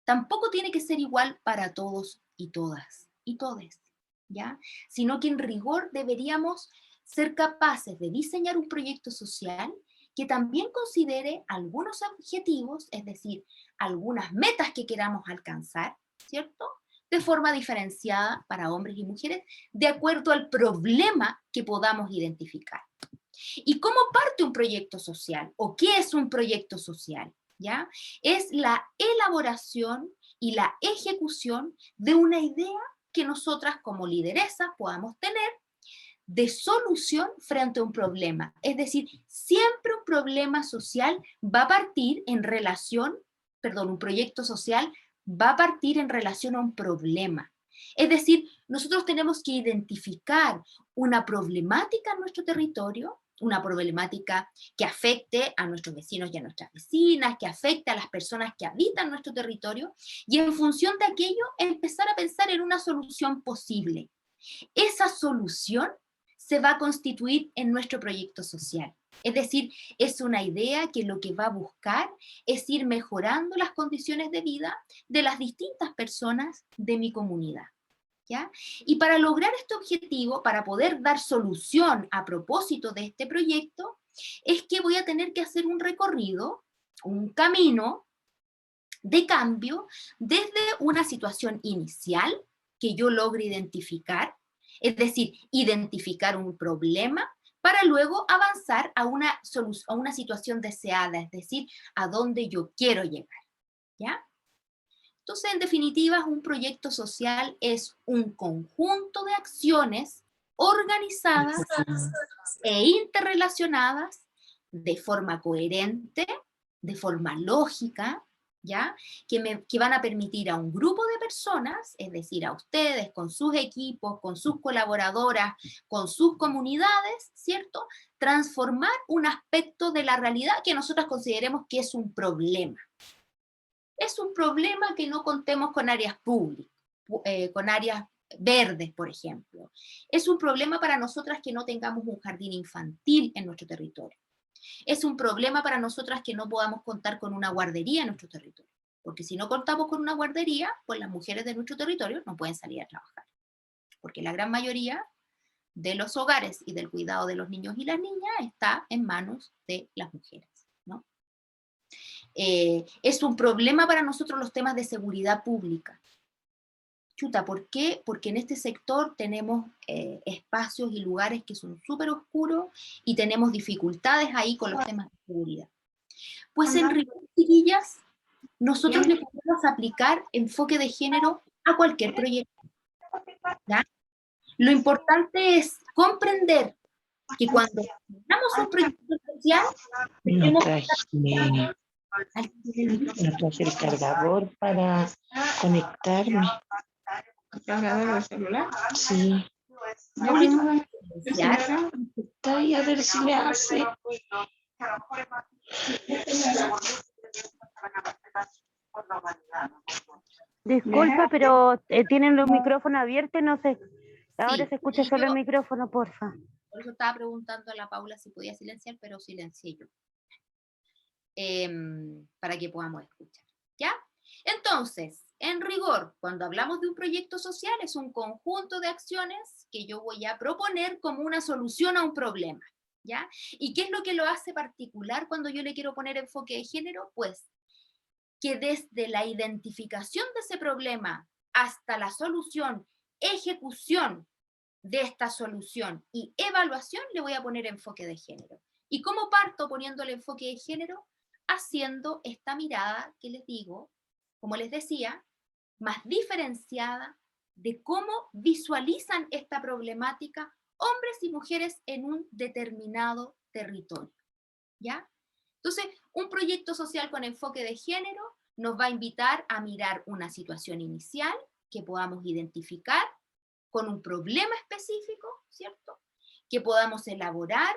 tampoco tiene que ser igual para todos y todas y todes, ¿ya? Sino que en rigor deberíamos ser capaces de diseñar un proyecto social que también considere algunos objetivos, es decir, algunas metas que queramos alcanzar, ¿cierto? De forma diferenciada para hombres y mujeres, de acuerdo al problema que podamos identificar. ¿Y cómo parte un proyecto social? ¿O qué es un proyecto social? ¿Ya? Es la elaboración y la ejecución de una idea que nosotras como lideresas podamos tener de solución frente a un problema. Es decir, siempre un problema social va a partir en relación, un proyecto social va a partir en relación a un problema. Es decir, nosotros tenemos que identificar una problemática en nuestro territorio, una problemática que afecte a nuestros vecinos y a nuestras vecinas, que afecte a las personas que habitan nuestro territorio, y en función de aquello empezar a pensar en una solución posible. Esa solución se va a constituir en nuestro proyecto social. Es decir, es una idea que lo que va a buscar es ir mejorando las condiciones de vida de las distintas personas de mi comunidad, ¿ya? Y para lograr este objetivo, para poder dar solución a propósito de este proyecto, es que voy a tener que hacer un recorrido, un camino de cambio desde una situación inicial que yo logre identificar, es decir, identificar un problema para luego avanzar a una situación deseada, es decir, a donde yo quiero llegar, ¿ya? Entonces, en definitiva, un proyecto social es un conjunto de acciones organizadas e interrelacionadas de forma coherente, de forma lógica, ¿ya? Que van a permitir a un grupo de personas, es decir, a ustedes, con sus equipos, con sus colaboradoras, con sus comunidades, ¿cierto? Transformar un aspecto de la realidad que nosotros consideremos que es un problema. Es un problema que no contemos con áreas públicas, con áreas verdes, por ejemplo. Es un problema para nosotras que no tengamos un jardín infantil en nuestro territorio. Es un problema para nosotras que no podamos contar con una guardería en nuestro territorio. Porque si no contamos con una guardería, pues las mujeres de nuestro territorio no pueden salir a trabajar. Porque la gran mayoría de los hogares y del cuidado de los niños y las niñas está en manos de las mujeres, ¿no? Es un problema para nosotros los temas de seguridad pública. Chuta, ¿por qué? Porque en este sector tenemos espacios y lugares que son súper oscuros y tenemos dificultades ahí con los temas de seguridad. Pues en rigor, chiquillas, nosotros le podemos aplicar enfoque de género a cualquier proyecto, ¿ya? Lo importante es comprender que cuando tenemos un proyecto social,
No traje el cargador para conectarme.
¿El cargador del celular?
Sí.
Ya, pues,
Está ahí a ver si me hace.
Disculpa, pero tienen los micrófonos abiertos, no sé. Ahora
Sí,
se escucha
y
solo el
yo-
micrófono, porfa.
Por eso estaba preguntando a la Paula si podía silenciar, pero silencié yo. Para que podamos escuchar. ¿Ya? Entonces, en rigor, cuando hablamos de un proyecto social, es un conjunto de acciones que yo voy a proponer como una solución a un problema. ¿Ya? ¿Y qué es lo que lo hace particular cuando yo le quiero poner enfoque de género? Pues que desde la identificación de ese problema hasta la solución, ejecución de esta solución y evaluación, le voy a poner enfoque de género. ¿Y cómo parto poniéndole enfoque de género? Haciendo esta mirada que les digo, como les decía, más diferenciada de cómo visualizan esta problemática hombres y mujeres en un determinado territorio. ¿Ya? Entonces, un proyecto social con enfoque de género nos va a invitar a mirar una situación inicial que podamos identificar con un problema específico, ¿cierto? Que podamos elaborar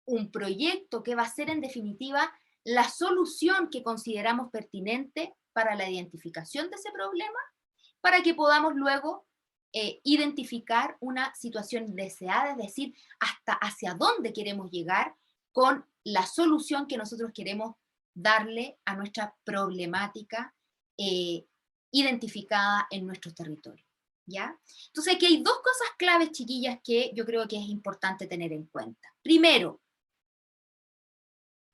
un proyecto que va a ser en definitiva la solución que consideramos pertinente para la identificación de ese problema, para que podamos luego identificar una situación deseada, es decir, hasta hacia dónde queremos llegar con la solución que nosotros queremos darle a nuestra problemática identificada en nuestros territorios. ¿Ya? Entonces aquí hay dos cosas claves, chiquillas, que yo creo que es importante tener en cuenta. Primero,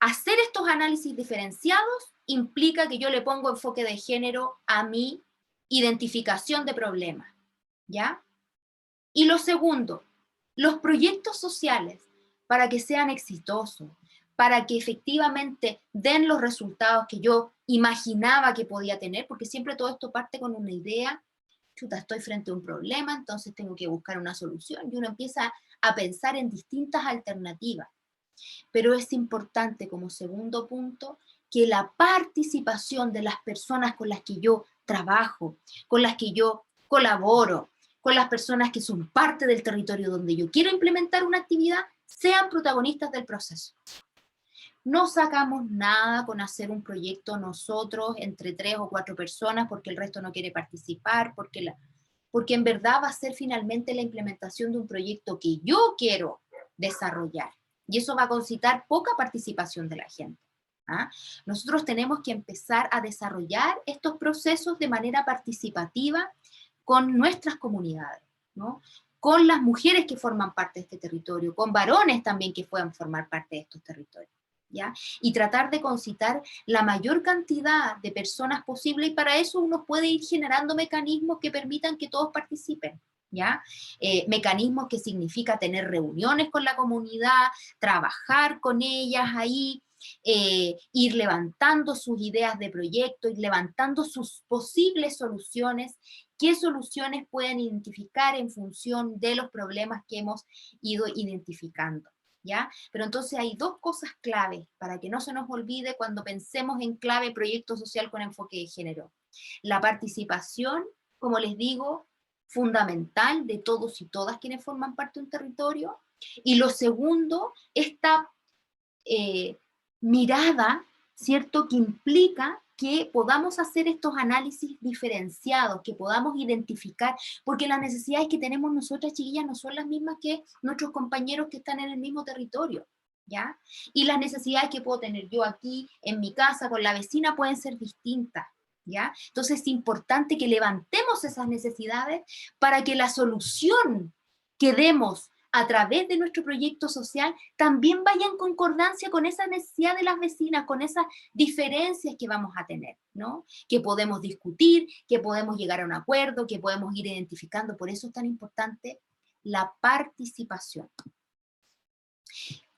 hacer estos análisis diferenciados implica que yo le pongo enfoque de género a mi identificación de problemas, ¿ya? Y lo segundo, los proyectos sociales, para que sean exitosos, para que efectivamente den los resultados que yo imaginaba que podía tener, porque siempre todo esto parte con una idea, chuta, estoy frente a un problema, entonces tengo que buscar una solución, y uno empieza a pensar en distintas alternativas. Pero es importante, como segundo punto, que la participación de las personas con las que yo trabajo, con las que yo colaboro, con las personas que son parte del territorio donde yo quiero implementar una actividad, sean protagonistas del proceso. No sacamos nada con hacer un proyecto nosotros entre 3 o 4 personas porque el resto no quiere participar, porque en verdad va a ser finalmente la implementación de un proyecto que yo quiero desarrollar. Y eso va a concitar poca participación de la gente. ¿Ah? Nosotros tenemos que empezar a desarrollar estos procesos de manera participativa con nuestras comunidades, ¿no? Con las mujeres que forman parte de este territorio, con varones también que puedan formar parte de estos territorios. ¿Ya? Y tratar de concitar la mayor cantidad de personas posible, y para eso uno puede ir generando mecanismos que permitan que todos participen. ¿Ya? Mecanismos que significa tener reuniones con la comunidad, trabajar con ellas ahí, ir levantando sus ideas de proyecto, ir levantando sus posibles soluciones, qué soluciones pueden identificar en función de los problemas que hemos ido identificando. ¿Ya? Pero entonces hay dos cosas claves para que no se nos olvide cuando pensemos en clave proyecto social con enfoque de género. La participación, como les digo, fundamental de todos y todas quienes forman parte de un territorio. Y lo segundo, esta mirada, ¿cierto?, que implica que podamos hacer estos análisis diferenciados, que podamos identificar, porque las necesidades que tenemos nosotras, chiquillas, no son las mismas que nuestros compañeros que están en el mismo territorio, ¿ya? Y las necesidades que puedo tener yo aquí, en mi casa, con la vecina, pueden ser distintas, ¿ya? Entonces es importante que levantemos esas necesidades para que la solución que demos a través de nuestro proyecto social también vaya en concordancia con esa necesidad de las vecinas, con esas diferencias que vamos a tener, ¿no? Que podemos discutir, que podemos llegar a un acuerdo, que podemos ir identificando. Por eso es tan importante la participación.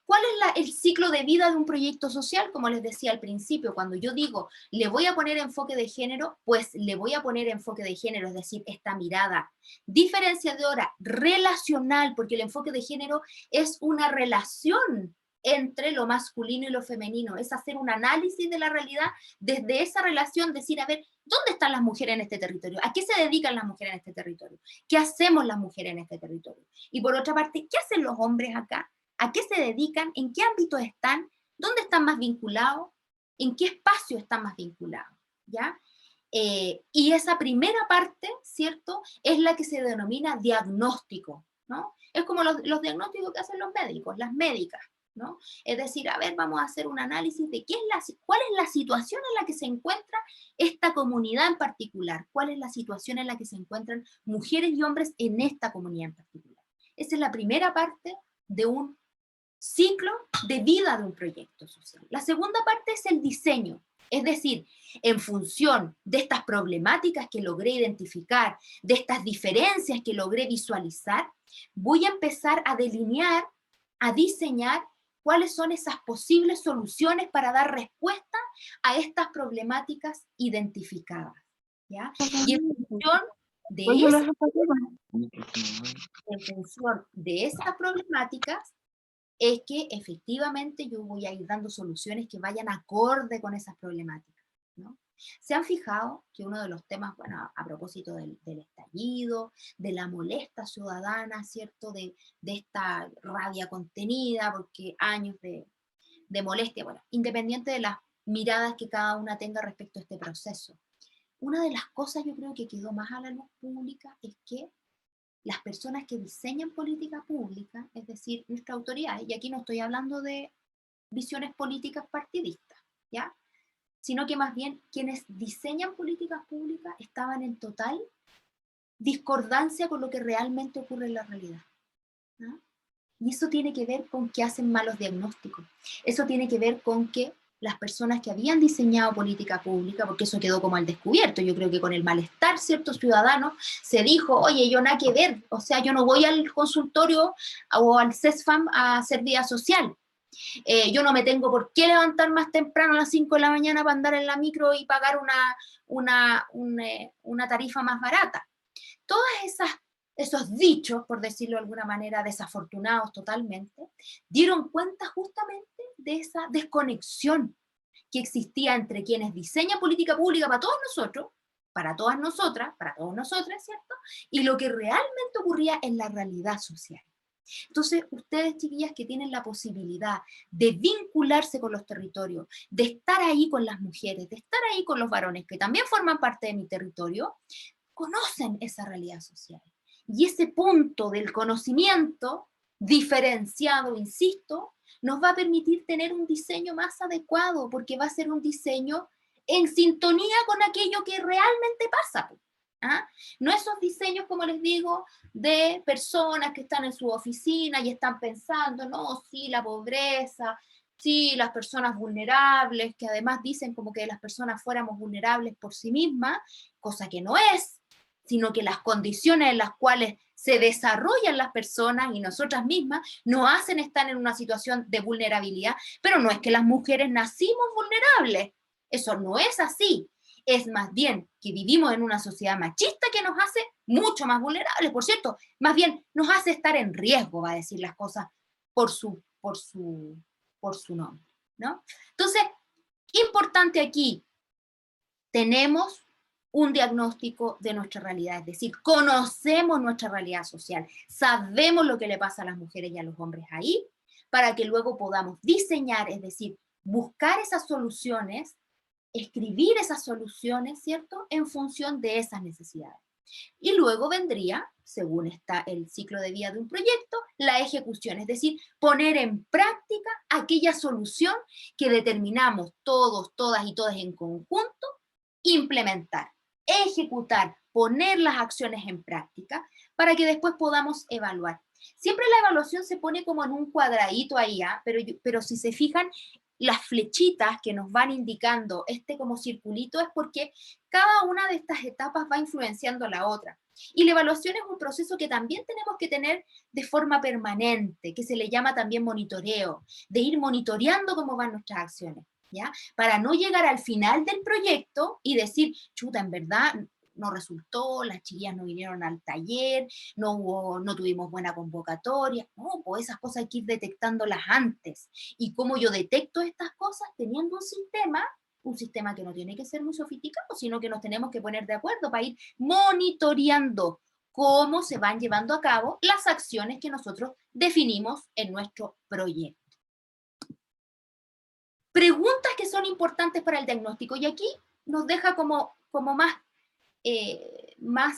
¿Cuál es el ciclo de vida de un proyecto social? Como les decía al principio, cuando yo digo, le voy a poner enfoque de género, pues le voy a poner enfoque de género, es decir, esta mirada diferenciadora, relacional, porque el enfoque de género es una relación entre lo masculino y lo femenino, es hacer un análisis de la realidad desde esa relación, decir, a ver, ¿dónde están las mujeres en este territorio? ¿A qué se dedican las mujeres en este territorio? ¿Qué hacemos las mujeres en este territorio? Y por otra parte, ¿qué hacen los hombres acá? ¿A qué se dedican? ¿En qué ámbitos están? ¿Dónde están más vinculados? ¿En qué espacio están más vinculados? ¿Ya? Y esa primera parte, ¿cierto?, es la que se denomina diagnóstico, ¿no? Es como los diagnósticos que hacen los médicos, las médicas, ¿no? Es decir, a ver, vamos a hacer un análisis de cuál es la situación en la que se encuentra esta comunidad en particular, cuál es la situación en la que se encuentran mujeres y hombres en esta comunidad en particular. Esa es la primera parte de un ciclo de vida de un proyecto social. La segunda parte es el diseño, es decir, en función de estas problemáticas que logré identificar, de estas diferencias que logré visualizar, voy a empezar a delinear, a diseñar cuáles son esas posibles soluciones para dar respuesta a estas problemáticas identificadas, ¿ya? Y en función de esas problemáticas, es que efectivamente yo voy a ir dando soluciones que vayan acorde con esas problemáticas, ¿no? ¿Se han fijado que uno de los temas, bueno, a propósito del estallido, de la molesta ciudadana, ¿cierto?, de esta rabia contenida, porque años de molestia, bueno, independiente de las miradas que cada una tenga respecto a este proceso, una de las cosas yo creo que quedó más a la luz pública es que las personas que diseñan política pública, es decir, nuestra autoridad, y aquí no estoy hablando de visiones políticas partidistas, ¿ya?, sino que más bien quienes diseñan políticas públicas estaban en total discordancia con lo que realmente ocurre en la realidad, ¿no? Y eso tiene que ver con que hacen malos diagnósticos, eso tiene que ver con que las personas que habían diseñado política pública, porque eso quedó como al descubierto, yo creo que con el malestar, ¿cierto?, ciudadano, se dijo, oye, yo nada que ver, o sea, yo no voy al consultorio o al CESFAM a hacer vida social, yo no me tengo por qué levantar más temprano a las 5 de la mañana para andar en la micro y pagar una tarifa más barata. Todos esos dichos, por decirlo de alguna manera, desafortunados totalmente, dieron cuenta justamente de esa desconexión que existía entre quienes diseñan política pública para todos nosotros, para todas nosotras, para todos nosotros, ¿cierto?, y lo que realmente ocurría en la realidad social. Entonces, ustedes, chiquillas, que tienen la posibilidad de vincularse con los territorios, de estar ahí con las mujeres, de estar ahí con los varones, que también forman parte de mi territorio, conocen esa realidad social. Y ese punto del conocimiento diferenciado, insisto, nos va a permitir tener un diseño más adecuado, porque va a ser un diseño en sintonía con aquello que realmente pasa, ¿ah? No esos diseños, como les digo, de personas que están en su oficina y están pensando, no, sí, la pobreza, sí, las personas vulnerables, que además dicen como que las personas fuéramos vulnerables por sí mismas, cosa que no es, sino que las condiciones en las cuales se desarrollan las personas y nosotras mismas nos hacen estar en una situación de vulnerabilidad, pero no es que las mujeres nacimos vulnerables, eso no es así. Es más bien que vivimos en una sociedad machista que nos hace mucho más vulnerables, por cierto, más bien nos hace estar en riesgo, va a decir las cosas por su nombre, ¿no? Entonces, importante aquí, tenemos un diagnóstico de nuestra realidad, es decir, conocemos nuestra realidad social, sabemos lo que le pasa a las mujeres y a los hombres ahí, para que luego podamos diseñar, es decir, buscar esas soluciones, escribir esas soluciones, ¿cierto?, en función de esas necesidades. Y luego vendría, según está el ciclo de vida de un proyecto, la ejecución, es decir, poner en práctica aquella solución que determinamos todos, todas y todas en conjunto, implementar, ejecutar, poner las acciones en práctica para que después podamos evaluar. Siempre la evaluación se pone como en un cuadradito ahí, ¿eh? Pero si se fijan, las flechitas que nos van indicando este como circulito es porque cada una de estas etapas va influenciando a la otra. Y la evaluación es un proceso que también tenemos que tener de forma permanente, que se le llama también monitoreo, de ir monitoreando cómo van nuestras acciones, ¿ya? Para no llegar al final del proyecto y decir, chuta, en verdad no resultó, las chiquillas no vinieron al taller, no tuvimos buena convocatoria. No, pues esas cosas hay que ir detectándolas antes. ¿Y cómo yo detecto estas cosas? Teniendo un sistema que no tiene que ser muy sofisticado, sino que nos tenemos que poner de acuerdo para ir monitoreando cómo se van llevando a cabo las acciones que nosotros definimos en nuestro proyecto. Preguntas que son importantes para el diagnóstico, y aquí nos deja como más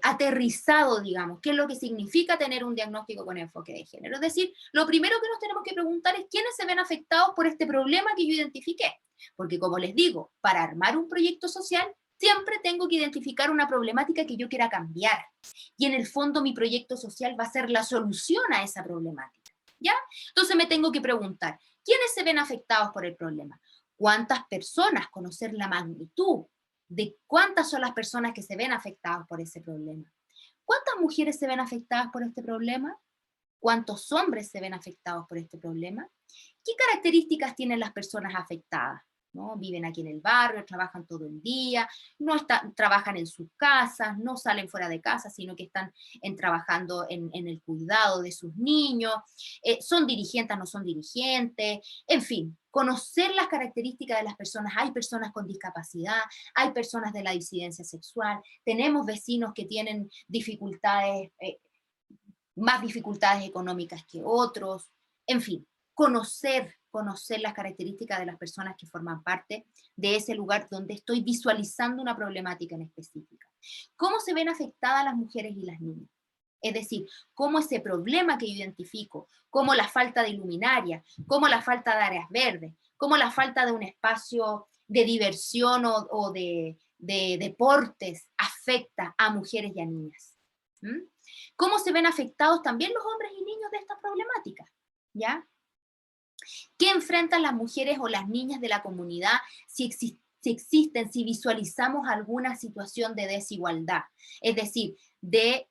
aterrizado, digamos, qué es lo que significa tener un diagnóstico con enfoque de género. Es decir, lo primero que nos tenemos que preguntar es quiénes se ven afectados por este problema que yo identifiqué. Porque como les digo, para armar un proyecto social, siempre tengo que identificar una problemática que yo quiera cambiar. Y en el fondo mi proyecto social va a ser la solución a esa problemática. ¿Ya? Entonces me tengo que preguntar, ¿quiénes se ven afectados por el problema? ¿Cuántas personas? Conocer la magnitud de cuántas son las personas que se ven afectadas por ese problema. ¿Cuántas mujeres se ven afectadas por este problema? ¿Cuántos hombres se ven afectados por este problema? ¿Qué características tienen las personas afectadas? ¿No? Viven aquí en el barrio, trabajan todo el día, trabajan en sus casas, no salen fuera de casa, sino que están trabajando en el cuidado de sus niños, son dirigentes, no son dirigentes, en fin, conocer las características de las personas. Hay personas con discapacidad, hay personas de la disidencia sexual, tenemos vecinos que tienen dificultades, más dificultades económicas que otros, en fin, conocer las características de las personas que forman parte de ese lugar donde estoy visualizando una problemática en específica. ¿Cómo se ven afectadas las mujeres y las niñas? Es decir, cómo ese problema que yo identifico, como la falta de luminaria, como la falta de áreas verdes, como la falta de un espacio de diversión o de deportes afecta a mujeres y a niñas. ¿Mm? ¿Cómo se ven afectados también los hombres y niños de esta problemática? ¿Ya? ¿Qué enfrentan las mujeres o las niñas de la comunidad si existen, si visualizamos alguna situación de desigualdad? Es decir, de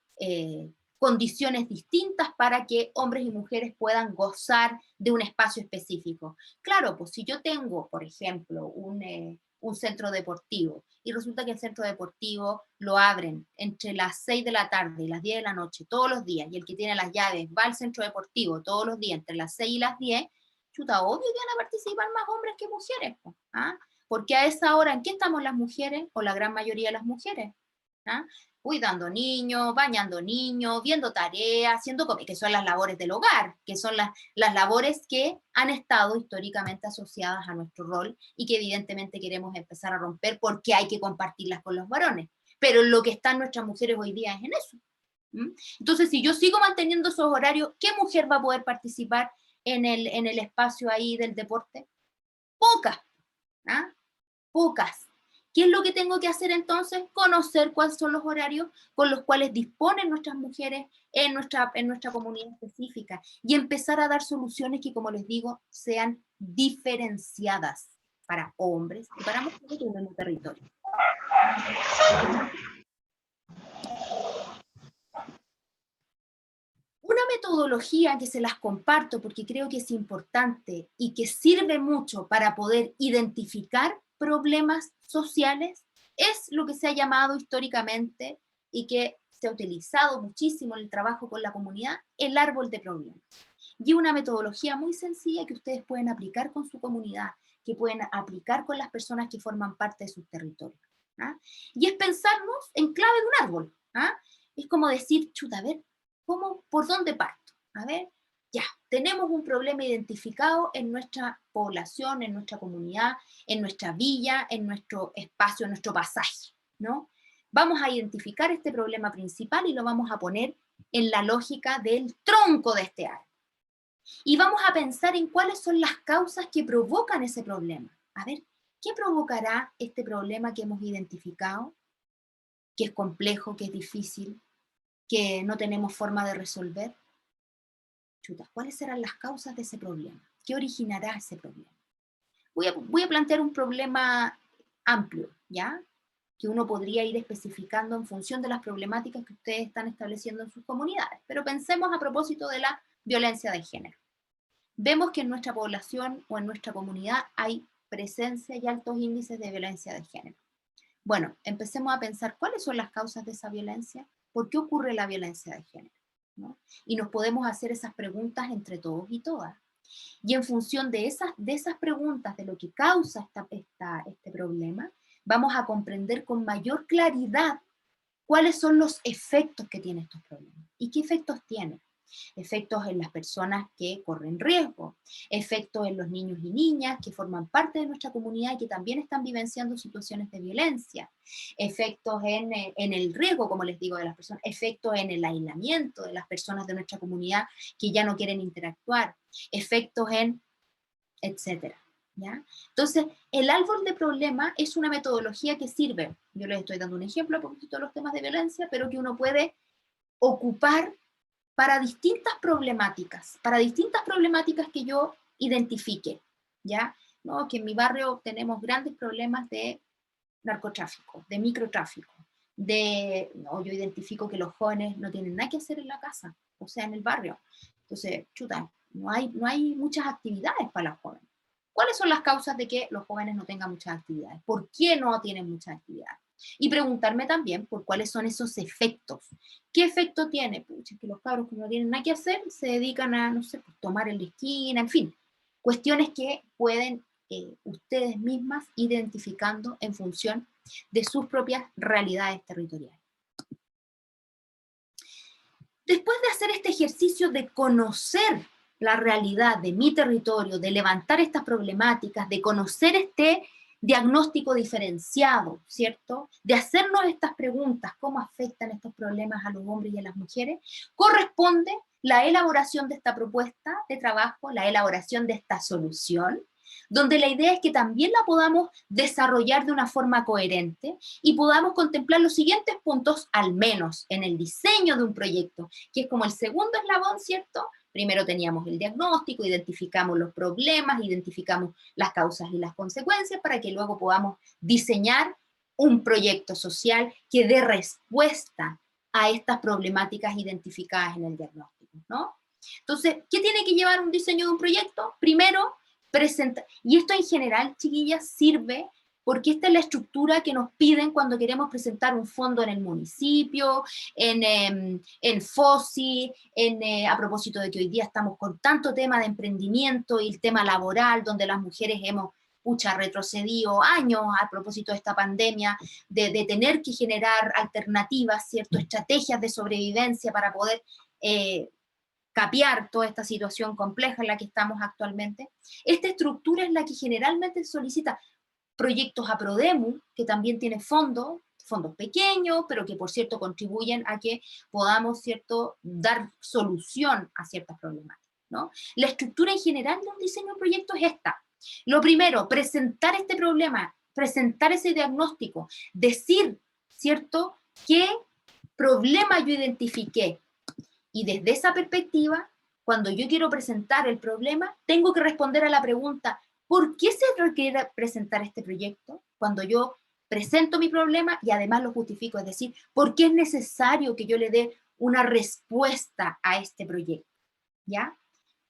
condiciones distintas para que hombres y mujeres puedan gozar de un espacio específico. Claro, pues si yo tengo, por ejemplo, un centro deportivo y resulta que el centro deportivo lo abren entre las 6 de la tarde y las 10 de la noche todos los días, y el que tiene las llaves va al centro deportivo todos los días entre las 6 y las 10, chuta, obvio que van a participar más hombres que mujeres, ¿ah? Porque a esa hora, ¿en qué estamos las mujeres? O la gran mayoría de las mujeres, ¿ah? Cuidando niños, bañando niños, viendo tareas, haciendo que son las labores del hogar, que son las labores que han estado históricamente asociadas a nuestro rol y que evidentemente queremos empezar a romper porque hay que compartirlas con los varones. Pero lo que están nuestras mujeres hoy día es en eso. Entonces, si yo sigo manteniendo esos horarios, ¿qué mujer va a poder participar en el espacio ahí del deporte? Pocas, ¿ah? Pocas. ¿Qué es lo que tengo que hacer entonces? Conocer cuáles son los horarios con los cuales disponen nuestras mujeres en nuestra comunidad específica y empezar a dar soluciones que, como les digo, sean diferenciadas para hombres y para mujeres en el territorio. Una metodología que se las comparto porque creo que es importante y que sirve mucho para poder identificar problemas sociales es lo que se ha llamado históricamente y que se ha utilizado muchísimo en el trabajo con la comunidad, el árbol de problemas. Y una metodología muy sencilla que ustedes pueden aplicar con su comunidad, que pueden aplicar con las personas que forman parte de sus territorios. ¿Ah? Y es pensarnos en clave de un árbol. ¿Ah? Es como decir, chuta, a ver, ¿por dónde parto? A ver, ya, tenemos un problema identificado en nuestra población, en nuestra comunidad, en nuestra villa, en nuestro espacio, en nuestro pasaje, ¿no? Vamos a identificar este problema principal y lo vamos a poner en la lógica del tronco de este árbol. Y vamos a pensar en cuáles son las causas que provocan ese problema. A ver, ¿qué provocará este problema que hemos identificado? Que es complejo, que es difícil, que no tenemos forma de resolver. Chuta, ¿cuáles serán las causas de ese problema? ¿Qué originará ese problema? Voy a plantear un problema amplio, ¿ya? Que uno podría ir especificando en función de las problemáticas que ustedes están estableciendo en sus comunidades. Pero pensemos a propósito de la violencia de género. Vemos que en nuestra población o en nuestra comunidad hay presencia y altos índices de violencia de género. Bueno, empecemos a pensar cuáles son las causas de esa violencia, por qué ocurre la violencia de género, ¿no? Y nos podemos hacer esas preguntas entre todos y todas. Y en función de esas preguntas, de lo que causa este problema, vamos a comprender con mayor claridad cuáles son los efectos que tienen estos problemas. ¿Y qué efectos tienen? efectos en las personas que corren riesgo, efectos en los niños y niñas que forman parte de nuestra comunidad y que también están vivenciando situaciones de violencia, efectos en el riesgo, como les digo, de las personas, efectos en el aislamiento de las personas de nuestra comunidad que ya no quieren interactuar, efectos en etcétera. ¿Ya? Entonces, el árbol de problemas es una metodología que sirve, yo les estoy dando un ejemplo a propósito de los temas de violencia, pero que uno puede ocupar para distintas problemáticas que yo identifique, ¿ya? ¿No? Que en mi barrio tenemos grandes problemas de narcotráfico, de microtráfico, no, yo identifico que los jóvenes no tienen nada que hacer en la casa, o sea, en el barrio. Entonces, chuta, no hay muchas actividades para los jóvenes. ¿Cuáles son las causas de que los jóvenes no tengan muchas actividades? ¿Por qué no tienen muchas actividades? Y preguntarme también por cuáles son esos efectos. ¿Qué efecto tiene? Pucha, que los cabros que no tienen nada que hacer se dedican a, no sé, pues, tomar en la esquina, en fin. Cuestiones que pueden ustedes mismas identificando en función de sus propias realidades territoriales. Después de hacer este ejercicio de conocer la realidad de mi territorio, de levantar estas problemáticas, de conocer este diagnóstico diferenciado, ¿cierto? De hacernos estas preguntas, ¿cómo afectan estos problemas a los hombres y a las mujeres? Corresponde la elaboración de esta propuesta de trabajo, la elaboración de esta solución, donde la idea es que también la podamos desarrollar de una forma coherente y podamos contemplar los siguientes puntos, al menos en el diseño de un proyecto, que es como el segundo eslabón, ¿cierto? Primero teníamos el diagnóstico, identificamos los problemas, identificamos las causas y las consecuencias para que luego podamos diseñar un proyecto social que dé respuesta a estas problemáticas identificadas en el diagnóstico, ¿no? Entonces, ¿qué tiene que llevar un diseño de un proyecto? Primero, presentar, y esto en general, chiquillas, sirve porque esta es la estructura que nos piden cuando queremos presentar un fondo en el municipio, en FOSI, a propósito de que hoy día estamos con tanto tema de emprendimiento y el tema laboral, donde las mujeres hemos retrocedido años a propósito de esta pandemia, de tener que generar alternativas, ¿cierto? Estrategias de sobrevivencia para poder capear toda esta situación compleja en la que estamos actualmente. Esta estructura es la que generalmente solicita proyectos a Prodemu, que también tiene fondos pequeños, pero que por cierto contribuyen a que podamos, ¿cierto?, dar solución a ciertas problemáticas, ¿no? La estructura en general de un diseño de proyecto es esta. Lo primero, presentar este problema, presentar ese diagnóstico, decir, ¿cierto?, qué problema yo identifiqué. Y desde esa perspectiva, cuando yo quiero presentar el problema, tengo que responder a la pregunta, ¿por qué se requiere presentar este proyecto? Cuando yo presento mi problema y además lo justifico, es decir, ¿por qué es necesario que yo le dé una respuesta a este proyecto? ¿Ya?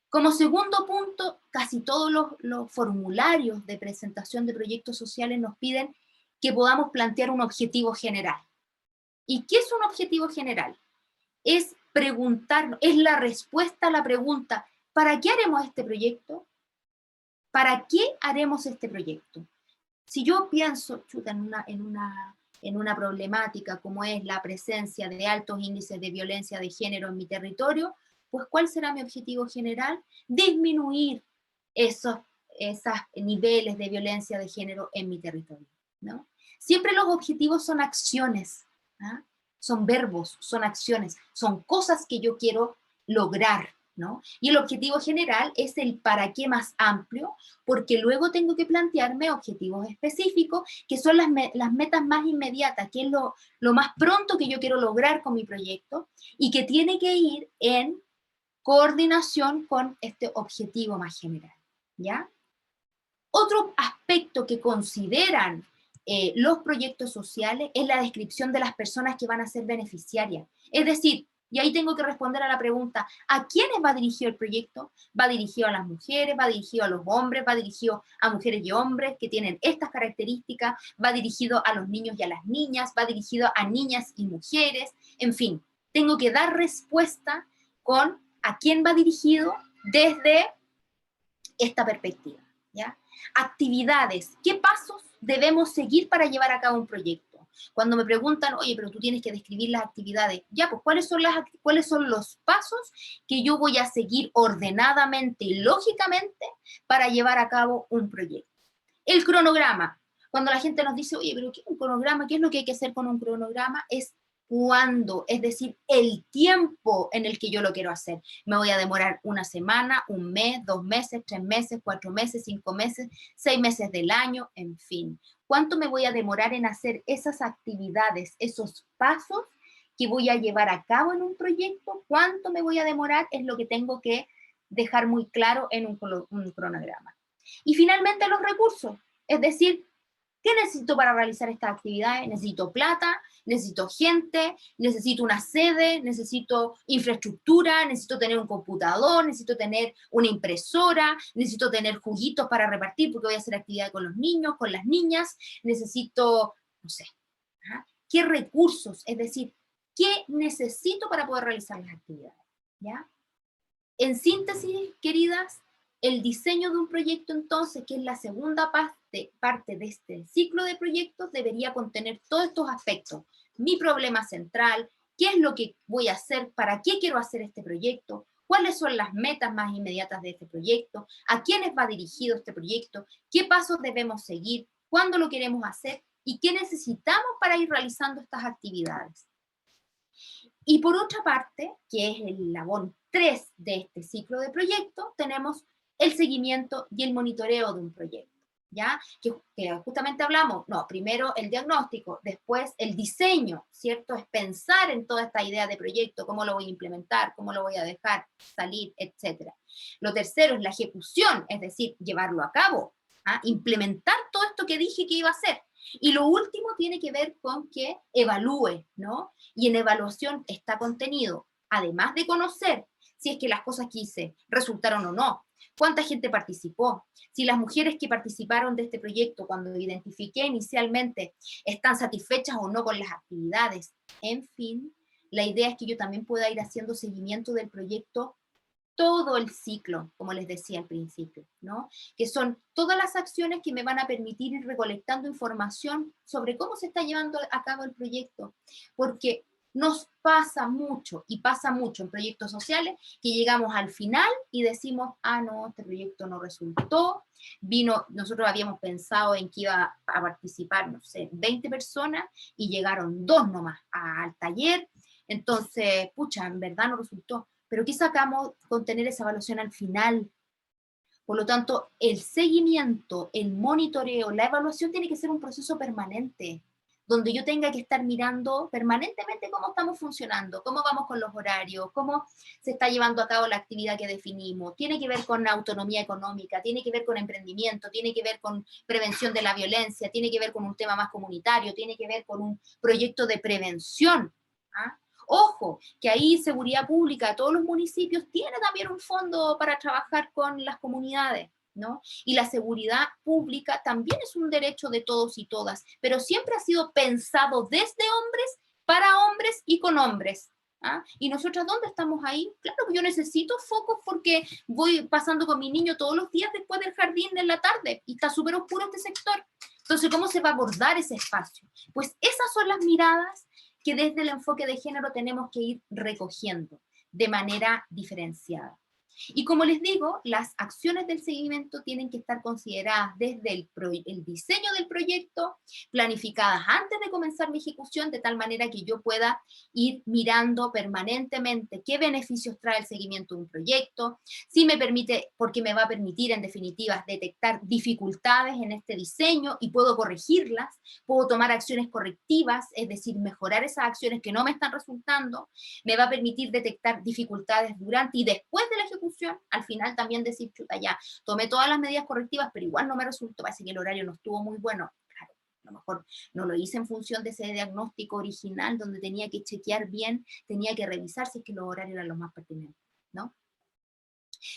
Como segundo punto, casi todos los formularios de presentación de proyectos sociales nos piden que podamos plantear un objetivo general. ¿Y qué es un objetivo general? Es preguntarnos, es la respuesta a la pregunta, ¿para qué haremos este proyecto? ¿Para qué haremos este proyecto? Si yo pienso, chuta, en una problemática como es la presencia de altos índices de violencia de género en mi territorio, pues ¿cuál será mi objetivo general? Disminuir esos niveles de violencia de género en mi territorio, ¿no? Siempre los objetivos son acciones, ¿ah? Son verbos, son acciones, son cosas que yo quiero lograr, ¿no? Y el objetivo general es el para qué más amplio, porque luego tengo que plantearme objetivos específicos, que son las metas más inmediatas, que es lo más pronto que yo quiero lograr con mi proyecto, y que tiene que ir en coordinación con este objetivo más general, ¿ya? Otro aspecto que consideran los proyectos sociales es la descripción de las personas que van a ser beneficiarias. Es decir, y ahí tengo que responder a la pregunta, ¿a quiénes va dirigido el proyecto? ¿Va dirigido a las mujeres? ¿Va dirigido a los hombres? ¿Va dirigido a mujeres y hombres que tienen estas características? ¿Va dirigido a los niños y a las niñas? ¿Va dirigido a niñas y mujeres? En fin, tengo que dar respuesta con a quién va dirigido desde esta perspectiva, ¿ya? Actividades, ¿qué pasos debemos seguir para llevar a cabo un proyecto? Cuando me preguntan, oye, pero tú tienes que describir las actividades, ya, pues, ¿cuáles son los pasos que yo voy a seguir ordenadamente y lógicamente para llevar a cabo un proyecto? El cronograma. Cuando la gente nos dice, oye, pero ¿qué es un cronograma? ¿Qué es lo que hay que hacer con un cronograma? Es cuándo, es decir, el tiempo en el que yo lo quiero hacer. Me voy a demorar una semana, un mes, 2 meses, 3 meses, 4 meses, 5 meses, 6 meses del año, en fin. ¿Cuánto me voy a demorar en hacer esas actividades, esos pasos que voy a llevar a cabo en un proyecto? ¿Cuánto me voy a demorar? Es lo que tengo que dejar muy claro en un cronograma. Y finalmente los recursos, es decir, ¿qué necesito para realizar estas actividades? Necesito plata, necesito gente, necesito una sede, necesito infraestructura, necesito tener un computador, necesito tener una impresora, necesito tener juguitos para repartir porque voy a hacer actividad con los niños, con las niñas, necesito, no sé, ¿ah? ¿Qué recursos? Es decir, ¿qué necesito para poder realizar las actividades? ¿Ya? En síntesis, queridas, el diseño de un proyecto, entonces, que es la segunda parte de este ciclo de proyectos, debería contener todos estos aspectos. Mi problema central, qué es lo que voy a hacer, para qué quiero hacer este proyecto, cuáles son las metas más inmediatas de este proyecto, a quiénes va dirigido este proyecto, qué pasos debemos seguir, cuándo lo queremos hacer y qué necesitamos para ir realizando estas actividades. Y por otra parte, que es el eslabón 3 de este ciclo de proyecto, tenemos el seguimiento y el monitoreo de un proyecto, ¿ya? Que justamente hablamos, no, primero el diagnóstico, después el diseño, ¿cierto? Es pensar en toda esta idea de proyecto, cómo lo voy a implementar, cómo lo voy a dejar salir, etc. Lo tercero es la ejecución, es decir, llevarlo a cabo, ¿ah? Implementar todo esto que dije que iba a hacer. Y lo último tiene que ver con que evalúe, ¿no? Y en evaluación está contenido, además de conocer si es que las cosas que hice resultaron o no, cuánta gente participó, si las mujeres que participaron de este proyecto cuando identifiqué inicialmente están satisfechas o no con las actividades. En fin, la idea es que yo también pueda ir haciendo seguimiento del proyecto todo el ciclo, como les decía al principio, ¿no? Que son todas las acciones que me van a permitir ir recolectando información sobre cómo se está llevando a cabo el proyecto, porque nos pasa mucho, y pasa mucho en proyectos sociales, que llegamos al final y decimos, ah, no, este proyecto no resultó, nosotros habíamos pensado en que iba a participar, no sé, 20 personas, y llegaron 2 nomás al taller, entonces, pucha, en verdad no resultó. Pero ¿qué sacamos con tener esa evaluación al final? Por lo tanto, el seguimiento, el monitoreo, la evaluación tiene que ser un proceso permanente, donde yo tenga que estar mirando permanentemente cómo estamos funcionando, cómo vamos con los horarios, cómo se está llevando a cabo la actividad que definimos. Tiene que ver con autonomía económica, tiene que ver con emprendimiento, tiene que ver con prevención de la violencia, tiene que ver con un tema más comunitario, tiene que ver con un proyecto de prevención, ¿ah? Ojo, que ahí Seguridad Pública, todos los municipios tienen también un fondo para trabajar con las comunidades, ¿no? Y la seguridad pública también es un derecho de todos y todas, pero siempre ha sido pensado desde hombres, para hombres y con hombres. ¿Ah? ¿Y nosotros dónde estamos ahí? Claro que yo necesito focos porque voy pasando con mi niño todos los días después del jardín en la tarde y está súper oscuro este sector. Entonces, ¿cómo se va a abordar ese espacio? Pues esas son las miradas que desde el enfoque de género tenemos que ir recogiendo de manera diferenciada. Y como les digo, las acciones del seguimiento tienen que estar consideradas desde el diseño del proyecto, planificadas antes de comenzar mi ejecución, de tal manera que yo pueda ir mirando permanentemente qué beneficios trae el seguimiento de un proyecto, si me permite, porque me va a permitir en definitiva detectar dificultades en este diseño y puedo corregirlas, puedo tomar acciones correctivas, es decir, mejorar esas acciones que no me están resultando, me va a permitir detectar dificultades durante y después de la ejecución, al final también decir, chuta, ya, tomé todas las medidas correctivas, pero igual no me resultó, parece que el horario no estuvo muy bueno. Claro, a lo mejor no lo hice en función de ese diagnóstico original, donde tenía que chequear bien, tenía que revisar si es que los horarios eran los más pertinentes, ¿no?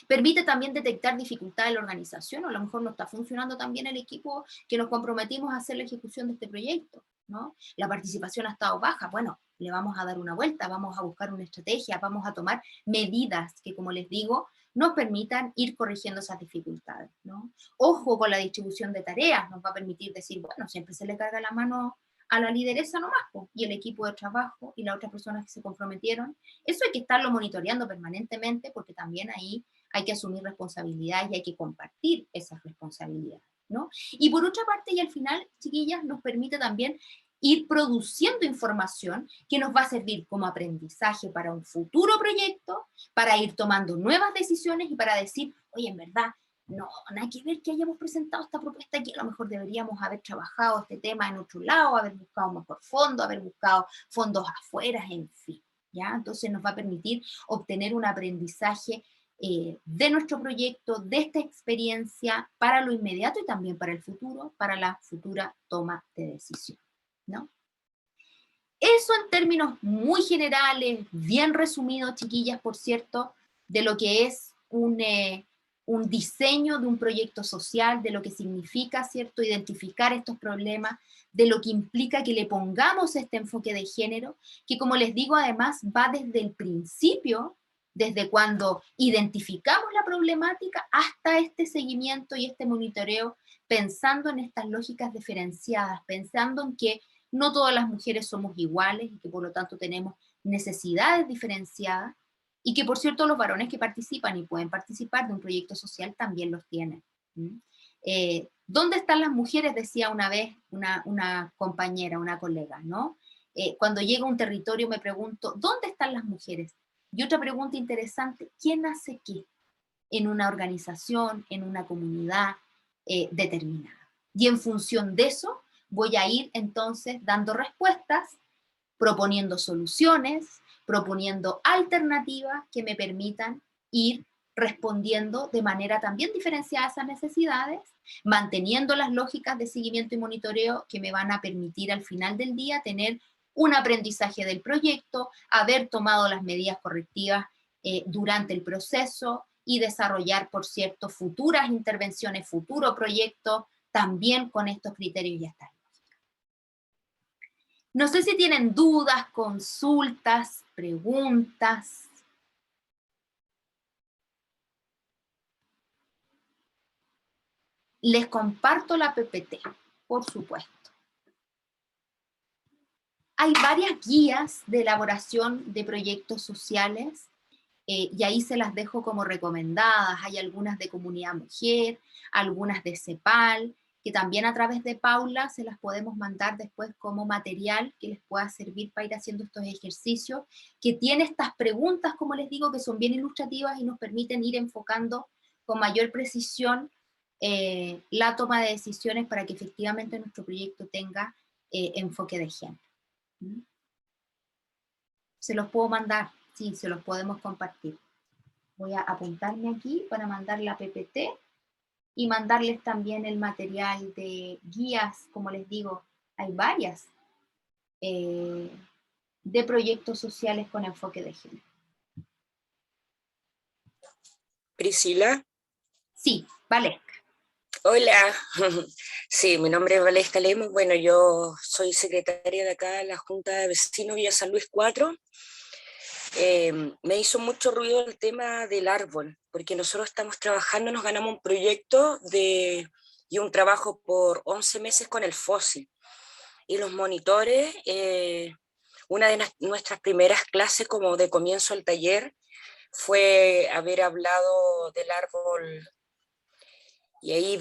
Permite también detectar dificultades en la organización, o a lo mejor no está funcionando tan bien el equipo que nos comprometimos a hacer la ejecución de este proyecto, ¿no? La participación ha estado baja, bueno, le vamos a dar una vuelta, vamos a buscar una estrategia, vamos a tomar medidas que, como les digo, nos permitan ir corrigiendo esas dificultades, ¿no? Ojo con la distribución de tareas, nos va a permitir decir, bueno, siempre se le carga la mano a la lideresa nomás, po, y el equipo de trabajo y las otras personas que se comprometieron. Eso hay que estarlo monitoreando permanentemente, porque también ahí hay que asumir responsabilidades y hay que compartir esas responsabilidades, ¿no? Y por otra parte, y al final, chiquillas, nos permite también ir produciendo información que nos va a servir como aprendizaje para un futuro proyecto, para ir tomando nuevas decisiones y para decir, oye, en verdad, no, nada que ver que hayamos presentado esta propuesta aquí, a lo mejor deberíamos haber trabajado este tema en otro lado, haber buscado mejor fondo, haber buscado fondos afuera, en fin, ¿ya? Entonces nos va a permitir obtener un aprendizaje de nuestro proyecto, de esta experiencia, para lo inmediato y también para el futuro, para la futura toma de decisión, ¿no? Eso en términos muy generales, bien resumidos, chiquillas, por cierto, de lo que es un diseño de un proyecto social, de lo que significa, ¿cierto?, identificar estos problemas, de lo que implica que le pongamos este enfoque de género, que como les digo, además va desde el principio, desde cuando identificamos la problemática hasta este seguimiento y este monitoreo, pensando en estas lógicas diferenciadas, pensando en que no todas las mujeres somos iguales y que por lo tanto tenemos necesidades diferenciadas, y que por cierto los varones que participan y pueden participar de un proyecto social también los tienen. ¿Dónde están las mujeres? Decía una vez una compañera, una colega, ¿no? Cuando llego a un territorio me pregunto, ¿dónde están las mujeres? Y otra pregunta interesante, ¿quién hace qué en una organización, en una comunidad determinada? Y en función de eso voy a ir entonces dando respuestas, proponiendo soluciones, proponiendo alternativas que me permitan ir respondiendo de manera también diferenciada a esas necesidades, manteniendo las lógicas de seguimiento y monitoreo que me van a permitir al final del día tener un aprendizaje del proyecto, haber tomado las medidas correctivas durante el proceso y desarrollar, por cierto, futuras intervenciones, futuro proyecto, también con estos criterios y estas lógicas. No sé si tienen dudas, consultas, preguntas. Les comparto la PPT, por supuesto. Hay varias guías de elaboración de proyectos sociales y ahí se las dejo como recomendadas. Hay algunas de Comunidad Mujer, algunas de CEPAL, que también a través de Paula se las podemos mandar después como material que les pueda servir para ir haciendo estos ejercicios, que tiene estas preguntas, como les digo, que son bien ilustrativas y nos permiten ir enfocando con mayor precisión la toma de decisiones para que efectivamente nuestro proyecto tenga enfoque de género. Se los puedo mandar, sí, se los podemos compartir. Voy a apuntarme aquí para mandar la PPT y mandarles también el material de guías, como les digo, hay varias de proyectos sociales con enfoque de género.
Priscila.
Sí, Valesca.
Hola, sí, mi nombre es Valesca Lemos. Bueno, yo soy secretaria de acá de la Junta de Vecinos Villa San Luis 4. Me hizo mucho ruido el tema del árbol, porque nosotros estamos trabajando, nos ganamos un proyecto y un trabajo por 11 meses con el fósil. Y los monitores, una de nuestras primeras clases como de comienzo del taller fue haber hablado del árbol. Y ahí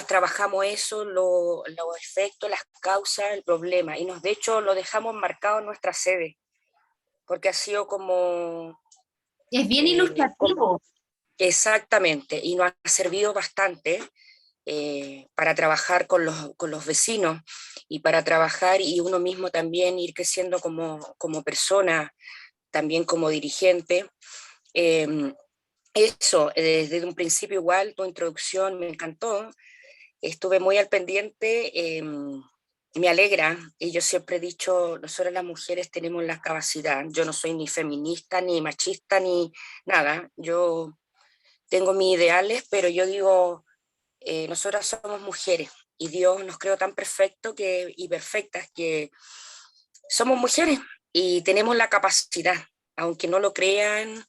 trabajamos eso, los efectos, las causas, el problema. Y de hecho lo dejamos marcado en nuestra sede, porque ha sido como...
Es bien ilustrativo.
Exactamente, y nos ha servido bastante para trabajar con los vecinos y para trabajar y uno mismo también ir creciendo como persona, también como dirigente. Eso, desde un principio igual, tu introducción me encantó, estuve muy al pendiente, me alegra, y yo siempre he dicho, nosotros las mujeres tenemos la capacidad, yo no soy ni feminista, ni machista, ni nada, yo tengo mis ideales, pero yo digo, nosotras somos mujeres, y Dios nos creó tan perfecto y perfectas que somos mujeres, y tenemos la capacidad, aunque no lo crean,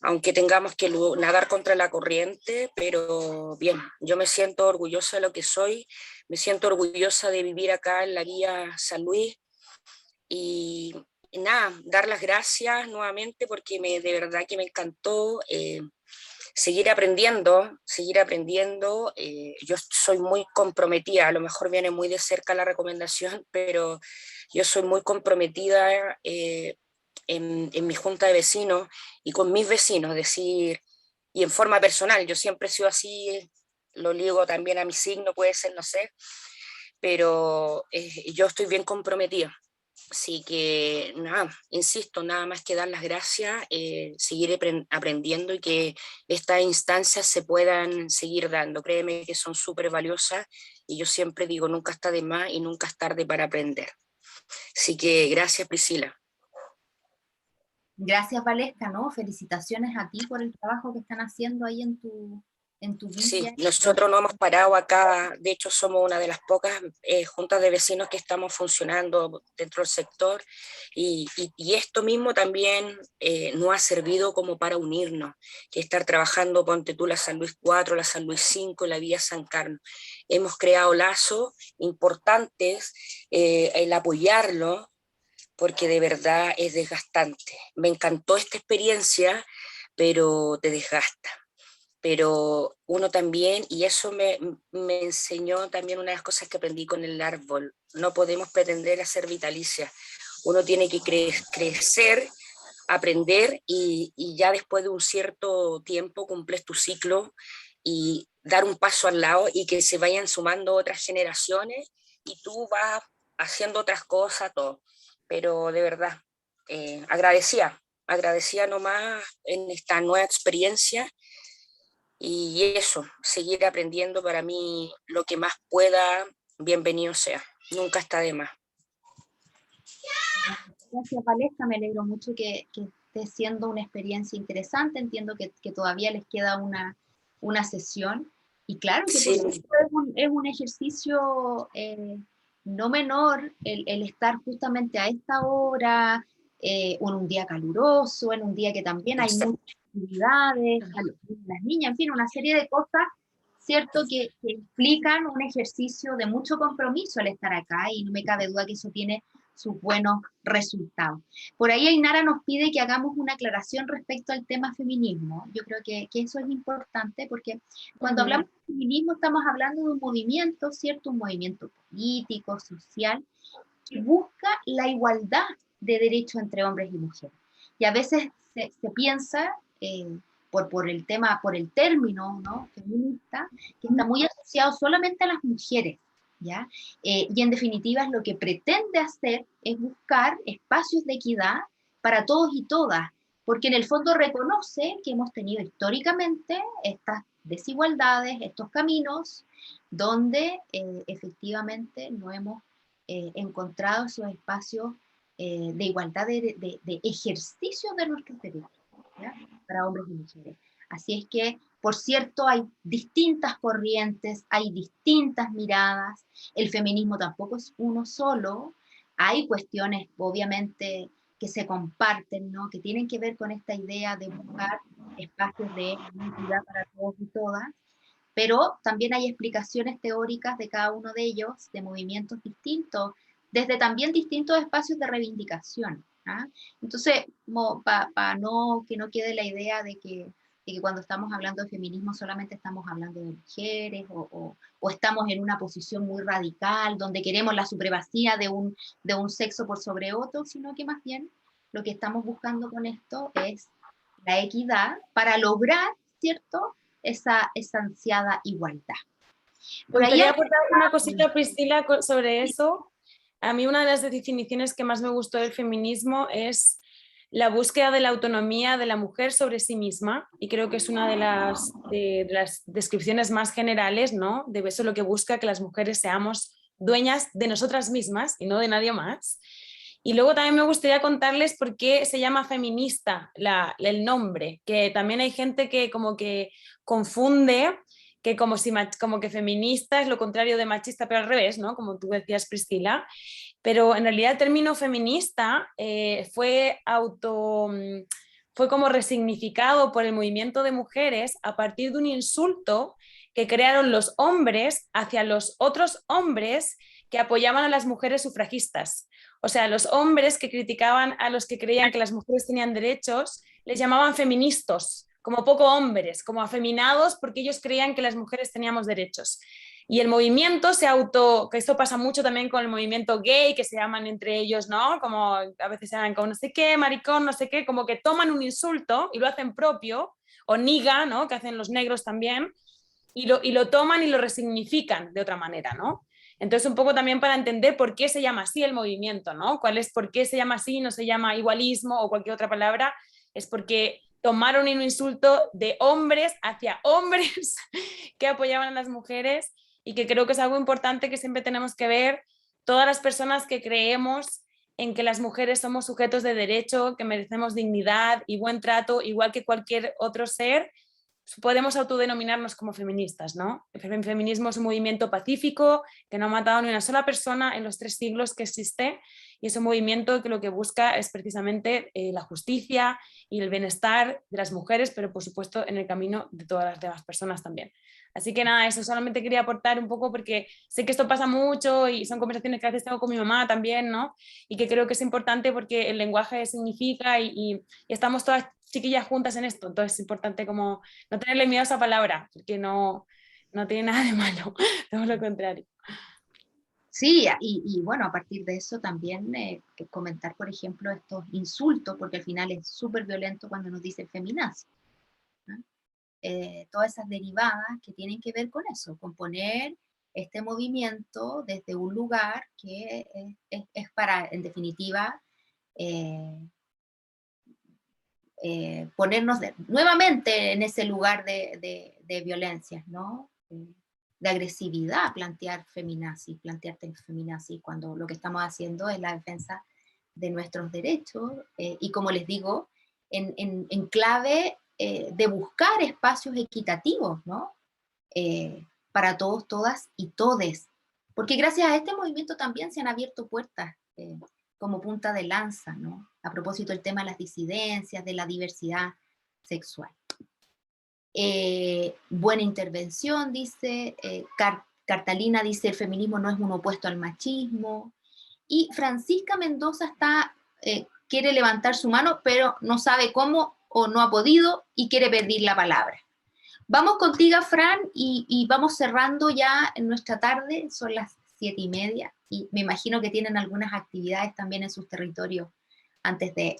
aunque tengamos que nadar contra la corriente, pero bien, yo me siento orgullosa de lo que soy, me siento orgullosa de vivir acá en la Villa San Luis y nada, dar las gracias nuevamente porque de verdad que me encantó seguir aprendiendo, yo soy muy comprometida, a lo mejor viene muy de cerca la recomendación, pero yo soy muy comprometida en mi junta de vecinos y con mis vecinos, es decir, y en forma personal, yo siempre he sido así, lo ligo también a mi signo, puede ser, no sé, pero yo estoy bien comprometida. Así que nada, insisto, nada más que dar las gracias, seguir aprendiendo y que estas instancias se puedan seguir dando. Créeme que son súper valiosas y yo siempre digo, nunca está de más y nunca es tarde para aprender. Así que gracias, Priscila.
Gracias, Valesca, ¿no? Felicitaciones a ti por el trabajo que están haciendo ahí en tu villa.
Sí, nosotros no hemos parado acá, de hecho somos una de las pocas juntas de vecinos que estamos funcionando dentro del sector y esto mismo también nos ha servido como para unirnos, que estar trabajando, ponte tú, la San Luis 4, la San Luis 5, la Villa San Carlos. Hemos creado lazos importantes, el apoyarlo, porque de verdad es desgastante. Me encantó esta experiencia, pero te desgasta. Pero uno también, y eso me enseñó también una de las cosas que aprendí con el árbol, no podemos pretender hacer vitalicia, uno tiene que crecer, aprender y ya después de un cierto tiempo cumples tu ciclo y dar un paso al lado y que se vayan sumando otras generaciones y tú vas haciendo otras cosas, todo. Pero de verdad, agradecía nomás en esta nueva experiencia. Y eso, seguir aprendiendo para mí lo que más pueda, bienvenido sea, nunca está de más.
Gracias, Valesca, me alegro mucho que esté siendo una experiencia interesante, entiendo que todavía les queda una sesión, y claro que
Sí.
es un ejercicio no menor el estar justamente a esta hora, en un día caluroso, en un día que también hay muchas actividades, las niñas, en fin, una serie de cosas, ¿cierto? Que implican un ejercicio de mucho compromiso al estar acá, y no me cabe duda que eso tiene sus buenos resultados. Por ahí Ainara nos pide que hagamos una aclaración respecto al tema feminismo. Yo creo que eso es importante porque cuando hablamos de feminismo estamos hablando de un movimiento, ¿cierto? Un movimiento político, social, que busca la igualdad de derechos entre hombres y mujeres. Y a veces se piensa, por el tema, por el término, ¿no?, feminista, que está muy asociado solamente a las mujeres, ¿ya? Y en definitiva es lo que pretende hacer es buscar espacios de equidad para todos y todas, porque en el fondo reconoce que hemos tenido históricamente estas desigualdades, estos caminos, donde efectivamente no hemos encontrado esos espacios de igualdad de ejercicio de nuestros derechos, ¿ya?, para hombres y mujeres. Así es que, por cierto, hay distintas corrientes, hay distintas miradas, el feminismo tampoco es uno solo, hay cuestiones obviamente que se comparten, ¿no?, que tienen que ver con esta idea de buscar espacios de equidad para todos y todas, pero también hay explicaciones teóricas de cada uno de ellos, de movimientos distintos, desde también distintos espacios de reivindicación. ¿Ah? Entonces, que no quede la idea de que cuando estamos hablando de feminismo solamente estamos hablando de mujeres o estamos en una posición muy radical donde queremos la supremacía de un sexo por sobre otro, sino que más bien lo que estamos buscando con esto es la equidad para lograr, ¿cierto?, esa ansiada igualdad.
Me gustaría aportar una cosita, Priscila, sobre eso. A mí una de las definiciones que más me gustó del feminismo es la búsqueda de la autonomía de la mujer sobre sí misma, y creo que es una de las descripciones más generales, ¿no?, de eso, lo que busca, que las mujeres seamos dueñas de nosotras mismas y no de nadie más. Y luego también me gustaría contarles por qué se llama feminista el nombre, que también hay gente que como que confunde que como que feminista es lo contrario de machista, pero al revés, ¿no?, como tú decías, Priscila. Pero en realidad el término feminista fue fue como resignificado por el movimiento de mujeres a partir de un insulto que crearon los hombres hacia los otros hombres que apoyaban a las mujeres sufragistas. O sea, los hombres que criticaban a los que creían que las mujeres tenían derechos, les llamaban feministas, como poco hombres, como afeminados, porque ellos creían que las mujeres teníamos derechos. Y el movimiento que esto pasa mucho también con el movimiento gay, que se llaman entre ellos, ¿no? Como a veces se llaman como no sé qué, maricón, no sé qué, como que toman un insulto y lo hacen propio, o niga, ¿no? Que hacen los negros también, y lo toman y lo resignifican de otra manera, ¿no? Entonces un poco también para entender por qué se llama así el movimiento, ¿no? Por qué se llama así, no se llama igualismo o cualquier otra palabra, es porque tomaron un insulto de hombres hacia hombres que apoyaban a las mujeres, y que creo que es algo importante que siempre tenemos que ver todas las personas que creemos en que las mujeres somos sujetos de derecho, que merecemos dignidad y buen trato, igual que cualquier otro ser. Podemos autodenominarnos como feministas, ¿no? El feminismo es un movimiento pacífico que no ha matado ni una sola persona en los 3 siglos que existe, y es un movimiento que lo que busca es precisamente la justicia y el bienestar de las mujeres, pero por supuesto en el camino de todas las demás personas también. Así que nada, eso solamente quería aportar un poco, porque sé que esto pasa mucho y son conversaciones que a veces tengo con mi mamá también, ¿no? Y que creo que es importante porque el lenguaje significa y estamos todas chiquillas juntas en esto, entonces es importante como no tenerle miedo a esa palabra, porque no tiene nada de malo, todo lo contrario.
Sí, y bueno, a partir de eso también comentar, por ejemplo, estos insultos, porque al final es súper violento cuando nos dicen feminazi, ¿no? Todas esas derivadas que tienen que ver con eso, con poner este movimiento desde un lugar que es para, en definitiva, ponernos nuevamente en ese lugar de violencias, ¿no? De agresividad, plantearte el feminazi, cuando lo que estamos haciendo es la defensa de nuestros derechos, y como les digo, en clave de buscar espacios equitativos, ¿no? Para todos, todas y todes, porque gracias a este movimiento también se han abierto puertas como punta de lanza, ¿no? A propósito del tema de las disidencias, de la diversidad sexual. Buena intervención, dice, Cartalina dice, el feminismo no es un opuesto al machismo, y Francisca Mendoza quiere levantar su mano, pero no sabe cómo o no ha podido y quiere pedir la palabra. Vamos contigo, Fran, y vamos cerrando ya en nuestra tarde, son las 7:30, y me imagino que tienen algunas actividades también en sus territorios antes de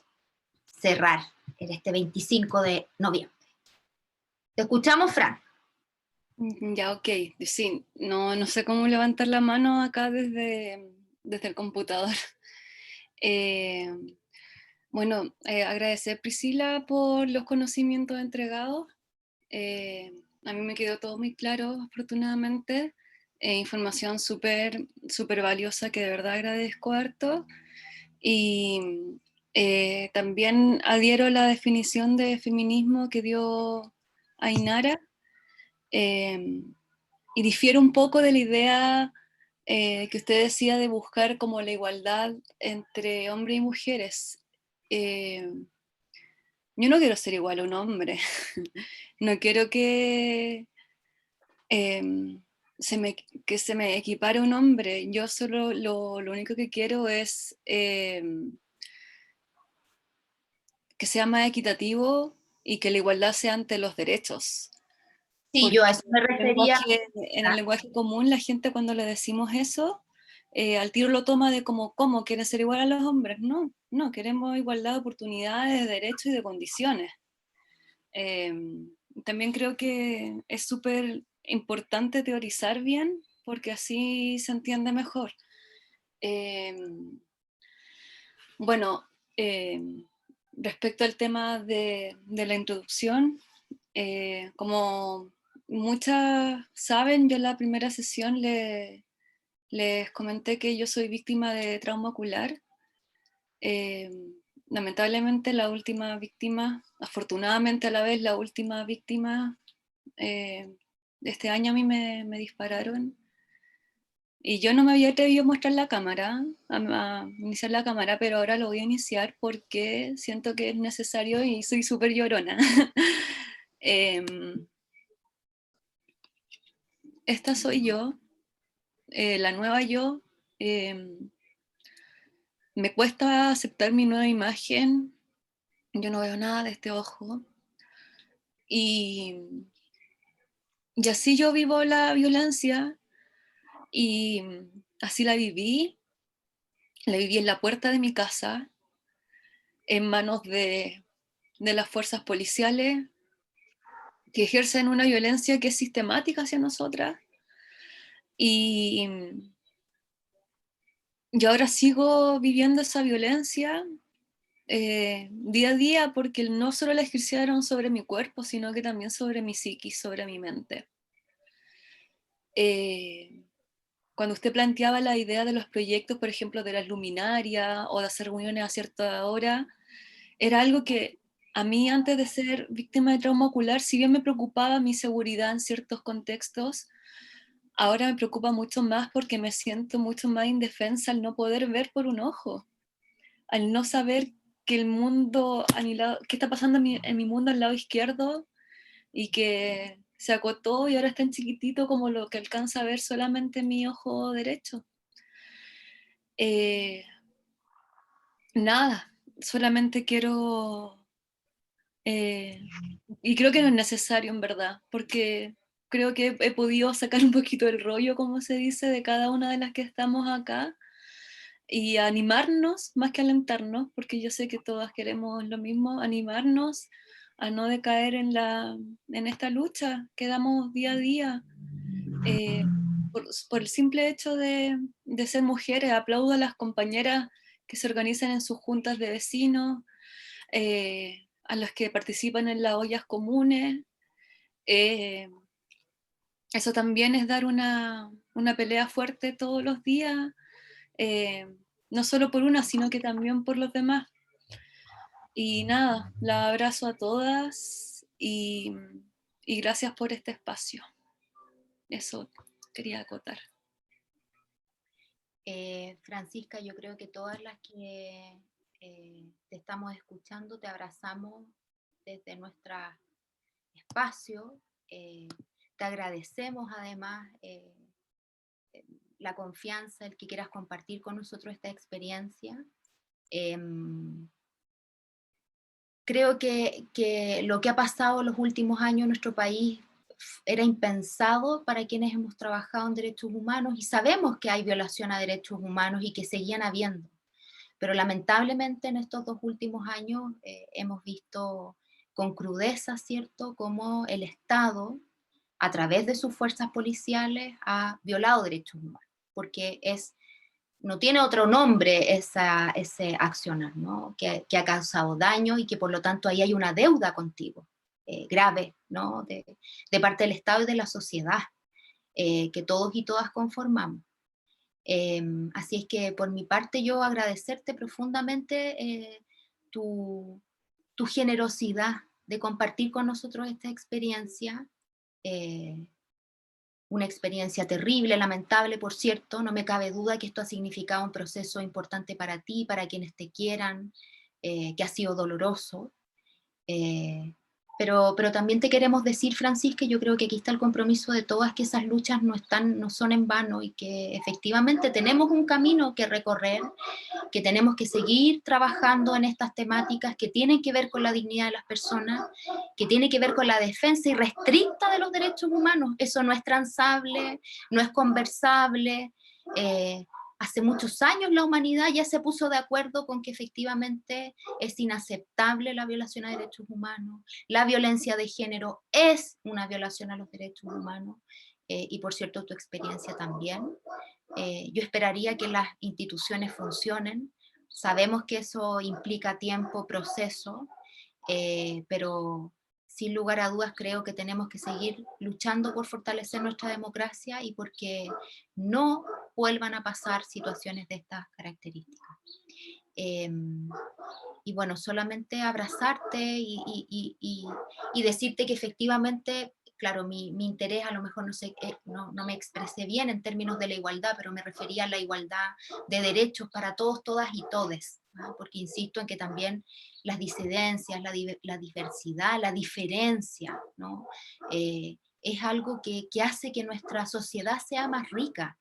cerrar en este 25 de noviembre. Te escuchamos, Fran.
Ya, ok. Sí, no sé cómo levantar la mano acá desde el computador. Bueno, agradecer, Priscila, por los conocimientos entregados. A mí me quedó todo muy claro, afortunadamente. Información súper valiosa que de verdad agradezco harto. Y también adhiero a la definición de feminismo que dio Ainara. Y difiero un poco de la idea que usted decía de buscar como la igualdad entre hombres y mujeres. Yo no quiero ser igual a un hombre. No quiero que se me equipare un hombre. Yo solo lo único que quiero es que sea más equitativo y que la igualdad sea ante los derechos.
Sí, yo a eso me refería.
En el lenguaje común, la gente cuando le decimos eso, al tiro lo toma de como, ¿cómo? ¿Quieren ser igual a los hombres? No, queremos igualdad de oportunidades, de derechos y de condiciones. También creo que es súper importante teorizar bien, porque así se entiende mejor. Bueno, respecto al tema de la introducción, como muchas saben, yo en la primera sesión les comenté que yo soy víctima de trauma ocular. Lamentablemente la última víctima, afortunadamente a la vez la última víctima de este año, a mí me dispararon Y yo no me había atrevido a mostrar la cámara, a iniciar la cámara, pero ahora lo voy a iniciar porque siento que es necesario y soy súper llorona. Esta soy yo, la nueva yo. Me cuesta aceptar mi nueva imagen. Yo no veo nada de este ojo. Y así yo vivo la violencia y así la viví en la puerta de mi casa, en manos de las fuerzas policiales que ejercen una violencia que es sistemática hacia nosotras. Y yo ahora sigo viviendo esa violencia día a día, porque no solo la ejercieron sobre mi cuerpo, sino que también sobre mi psiquis, sobre mi mente. Cuando usted planteaba la idea de los proyectos, por ejemplo, de las luminarias o de hacer reuniones a cierta hora, era algo que a mí, antes de ser víctima de trauma ocular, si bien me preocupaba mi seguridad en ciertos contextos, ahora me preocupa mucho más porque me siento mucho más indefensa al no poder ver por un ojo, al no saber que el mundo, qué está pasando en mi mundo al lado izquierdo, y que se acotó y ahora es tan chiquitito como lo que alcanza a ver solamente mi ojo derecho. Nada, solamente quiero... y creo que no es necesario en verdad, porque creo que he podido sacar un poquito el rollo, como se dice, de cada una de las que estamos acá, y animarnos más que alentarnos, porque yo sé que todas queremos lo mismo, animarnos a no decaer en esta lucha que damos día a día. Por el simple hecho de ser mujeres, aplaudo a las compañeras que se organizan en sus juntas de vecinos, a los que participan en las ollas comunes. Eso también es dar una pelea fuerte todos los días, no solo por una, sino que también por los demás. Y nada, la abrazo a todas y gracias por este espacio. Eso quería acotar.
Francisca, yo creo que todas las que te estamos escuchando, te abrazamos desde nuestro espacio. Te agradecemos además la confianza, el que quieras compartir con nosotros esta experiencia. Creo que lo que ha pasado en los últimos años en nuestro país era impensado para quienes hemos trabajado en derechos humanos, y sabemos que hay violación a derechos humanos y que seguían habiendo. Pero lamentablemente en estos 2 últimos años hemos visto con crudeza, ¿cierto?, cómo el Estado, a través de sus fuerzas policiales, ha violado derechos humanos, porque no tiene otro nombre ese accionar, ¿no?, que ha causado daño y que por lo tanto ahí hay una deuda contigo, grave, ¿no?, de parte del Estado y de la sociedad, que todos y todas conformamos. Así es que por mi parte yo agradecerte profundamente tu generosidad de compartir con nosotros esta experiencia, una experiencia terrible, lamentable, por cierto. No me cabe duda que esto ha significado un proceso importante para ti, para quienes te quieran, que ha sido doloroso. Pero también te queremos decir, Francisca, yo creo que aquí está el compromiso de todas, que esas luchas no son en vano y que efectivamente tenemos un camino que recorrer, que tenemos que seguir trabajando en estas temáticas que tienen que ver con la dignidad de las personas, que tienen que ver con la defensa irrestricta de los derechos humanos. Eso no es transable, no es conversable. Hace muchos años la humanidad ya se puso de acuerdo con que efectivamente es inaceptable la violación a derechos humanos, la violencia de género es una violación a los derechos humanos, y por cierto tu experiencia también. Yo esperaría que las instituciones funcionen, sabemos que eso implica tiempo, proceso, pero sin lugar a dudas creo que tenemos que seguir luchando por fortalecer nuestra democracia y porque no vuelvan a pasar situaciones de estas características. Y bueno, solamente abrazarte y decirte que efectivamente claro, mi interés a lo mejor no sé, no me expresé bien en términos de la igualdad, pero me refería a la igualdad de derechos para todos, todas y todes, ¿no? Porque insisto en que también las disidencias, la diversidad, la diferencia, ¿no? Es algo que hace que nuestra sociedad sea más rica.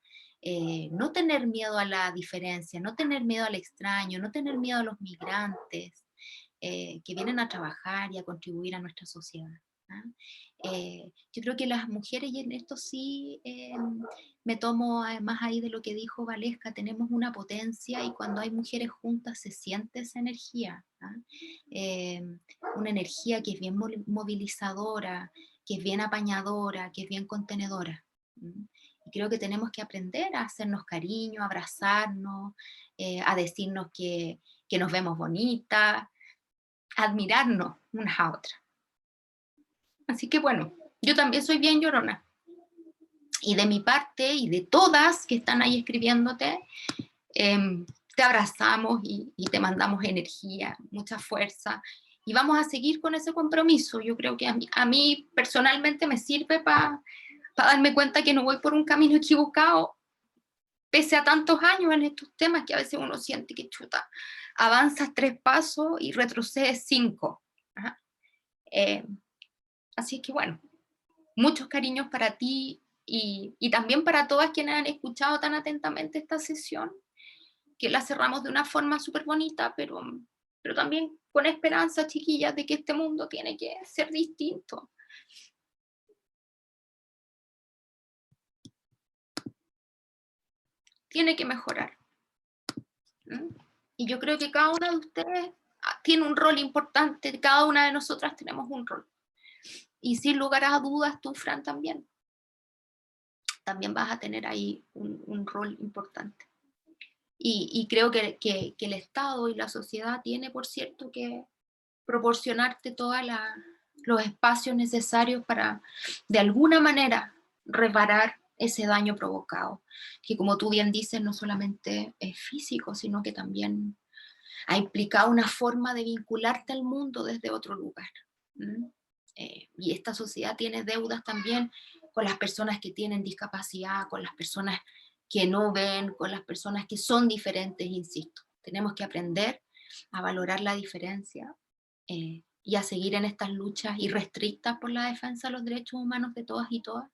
No tener miedo a la diferencia, no tener miedo al extraño, no tener miedo a los migrantes que vienen a trabajar y a contribuir a nuestra sociedad. Yo creo que las mujeres, y en esto sí me tomo además ahí de lo que dijo Valesca, tenemos una potencia y cuando hay mujeres juntas se siente esa energía, una energía que es bien movilizadora, que es bien apañadora, que es bien contenedora. Y creo que tenemos que aprender a hacernos cariño, a abrazarnos, a decirnos que nos vemos bonitas, a admirarnos unas a otras. Así que bueno, yo también soy bien llorona. Y de mi parte, y de todas que están ahí escribiéndote, te abrazamos y te mandamos energía, mucha fuerza. Y vamos a seguir con ese compromiso. Yo creo que a mí personalmente me sirve para darme cuenta que no voy por un camino equivocado, pese a tantos años en estos temas que a veces uno siente que chuta, avanzas 3 pasos y retrocedes 5. Así que bueno, muchos cariños para ti y también para todas quienes han escuchado tan atentamente esta sesión, que la cerramos de una forma súper bonita, pero también con esperanza, chiquillas, de que este mundo tiene que ser distinto. Tiene que mejorar. Y yo creo que cada una de ustedes tiene un rol importante, cada una de nosotras tenemos un rol. Y sin lugar a dudas, tú, Fran, también vas a tener ahí un rol importante. Y creo que el Estado y la sociedad tiene, por cierto, que proporcionarte todos los espacios necesarios para, de alguna manera, reparar ese daño provocado, que como tú bien dices, no solamente es físico, sino que también ha implicado una forma de vincularte al mundo desde otro lugar. Y esta sociedad tiene deudas también con las personas que tienen discapacidad, con las personas que no ven, con las personas que son diferentes, insisto. Tenemos que aprender a valorar la diferencia y a seguir en estas luchas irrestrictas por la defensa de los derechos humanos de todas y todas,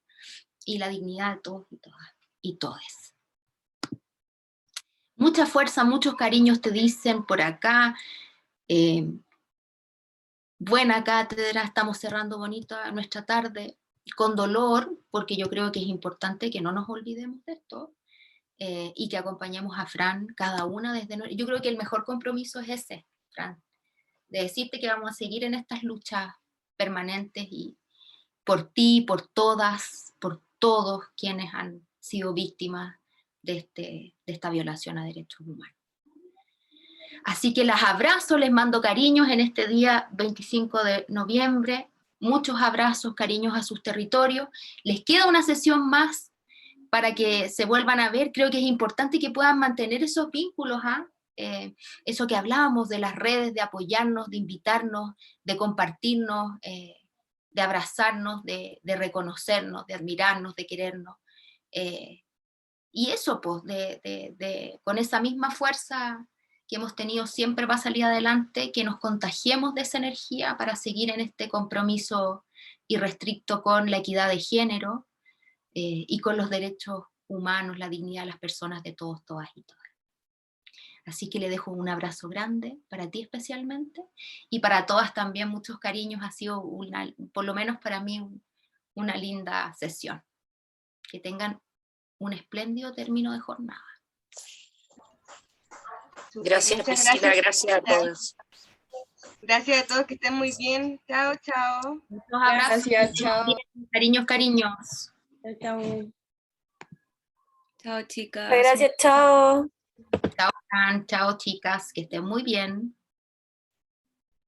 y la dignidad de todos y todas y todes. Mucha fuerza, muchos cariños te dicen por acá. Buena cátedra, estamos cerrando bonita nuestra tarde, con dolor, porque yo creo que es importante que no nos olvidemos de esto, y que acompañemos a Fran, cada una desde... Yo creo que el mejor compromiso es ese, Fran, de decirte que vamos a seguir en estas luchas permanentes y por ti, por todas, por todos quienes han sido víctimas de esta violación a derechos humanos. Así que las abrazo, les mando cariños en este día 25 de noviembre, muchos abrazos, cariños a sus territorios. Les queda una sesión más para que se vuelvan a ver. Creo que es importante que puedan mantener esos vínculos, eso que hablábamos de las redes, de apoyarnos, de invitarnos, de compartirnos, de abrazarnos, de reconocernos, de admirarnos, de querernos. Y eso, pues, con esa misma fuerza que hemos tenido siempre para salir adelante, que nos contagiemos de esa energía para seguir en este compromiso irrestricto con la equidad de género y con los derechos humanos, la dignidad de las personas de todos, todas y todas. Así que le dejo un abrazo grande para ti especialmente y para todas también muchos cariños. Ha sido, por lo menos para mí, una linda sesión. Que tengan un espléndido término de jornada.
Gracias, Priscila, gracias a todos.
Gracias a todos, que estén muy bien. Chao, chao.
Muchos abrazos.
Gracias, chao.
Cariños, cariños.
Chao.
Chao, chicas.
Gracias, chao.
Chao, Fran, chao, chicas, que estén muy bien.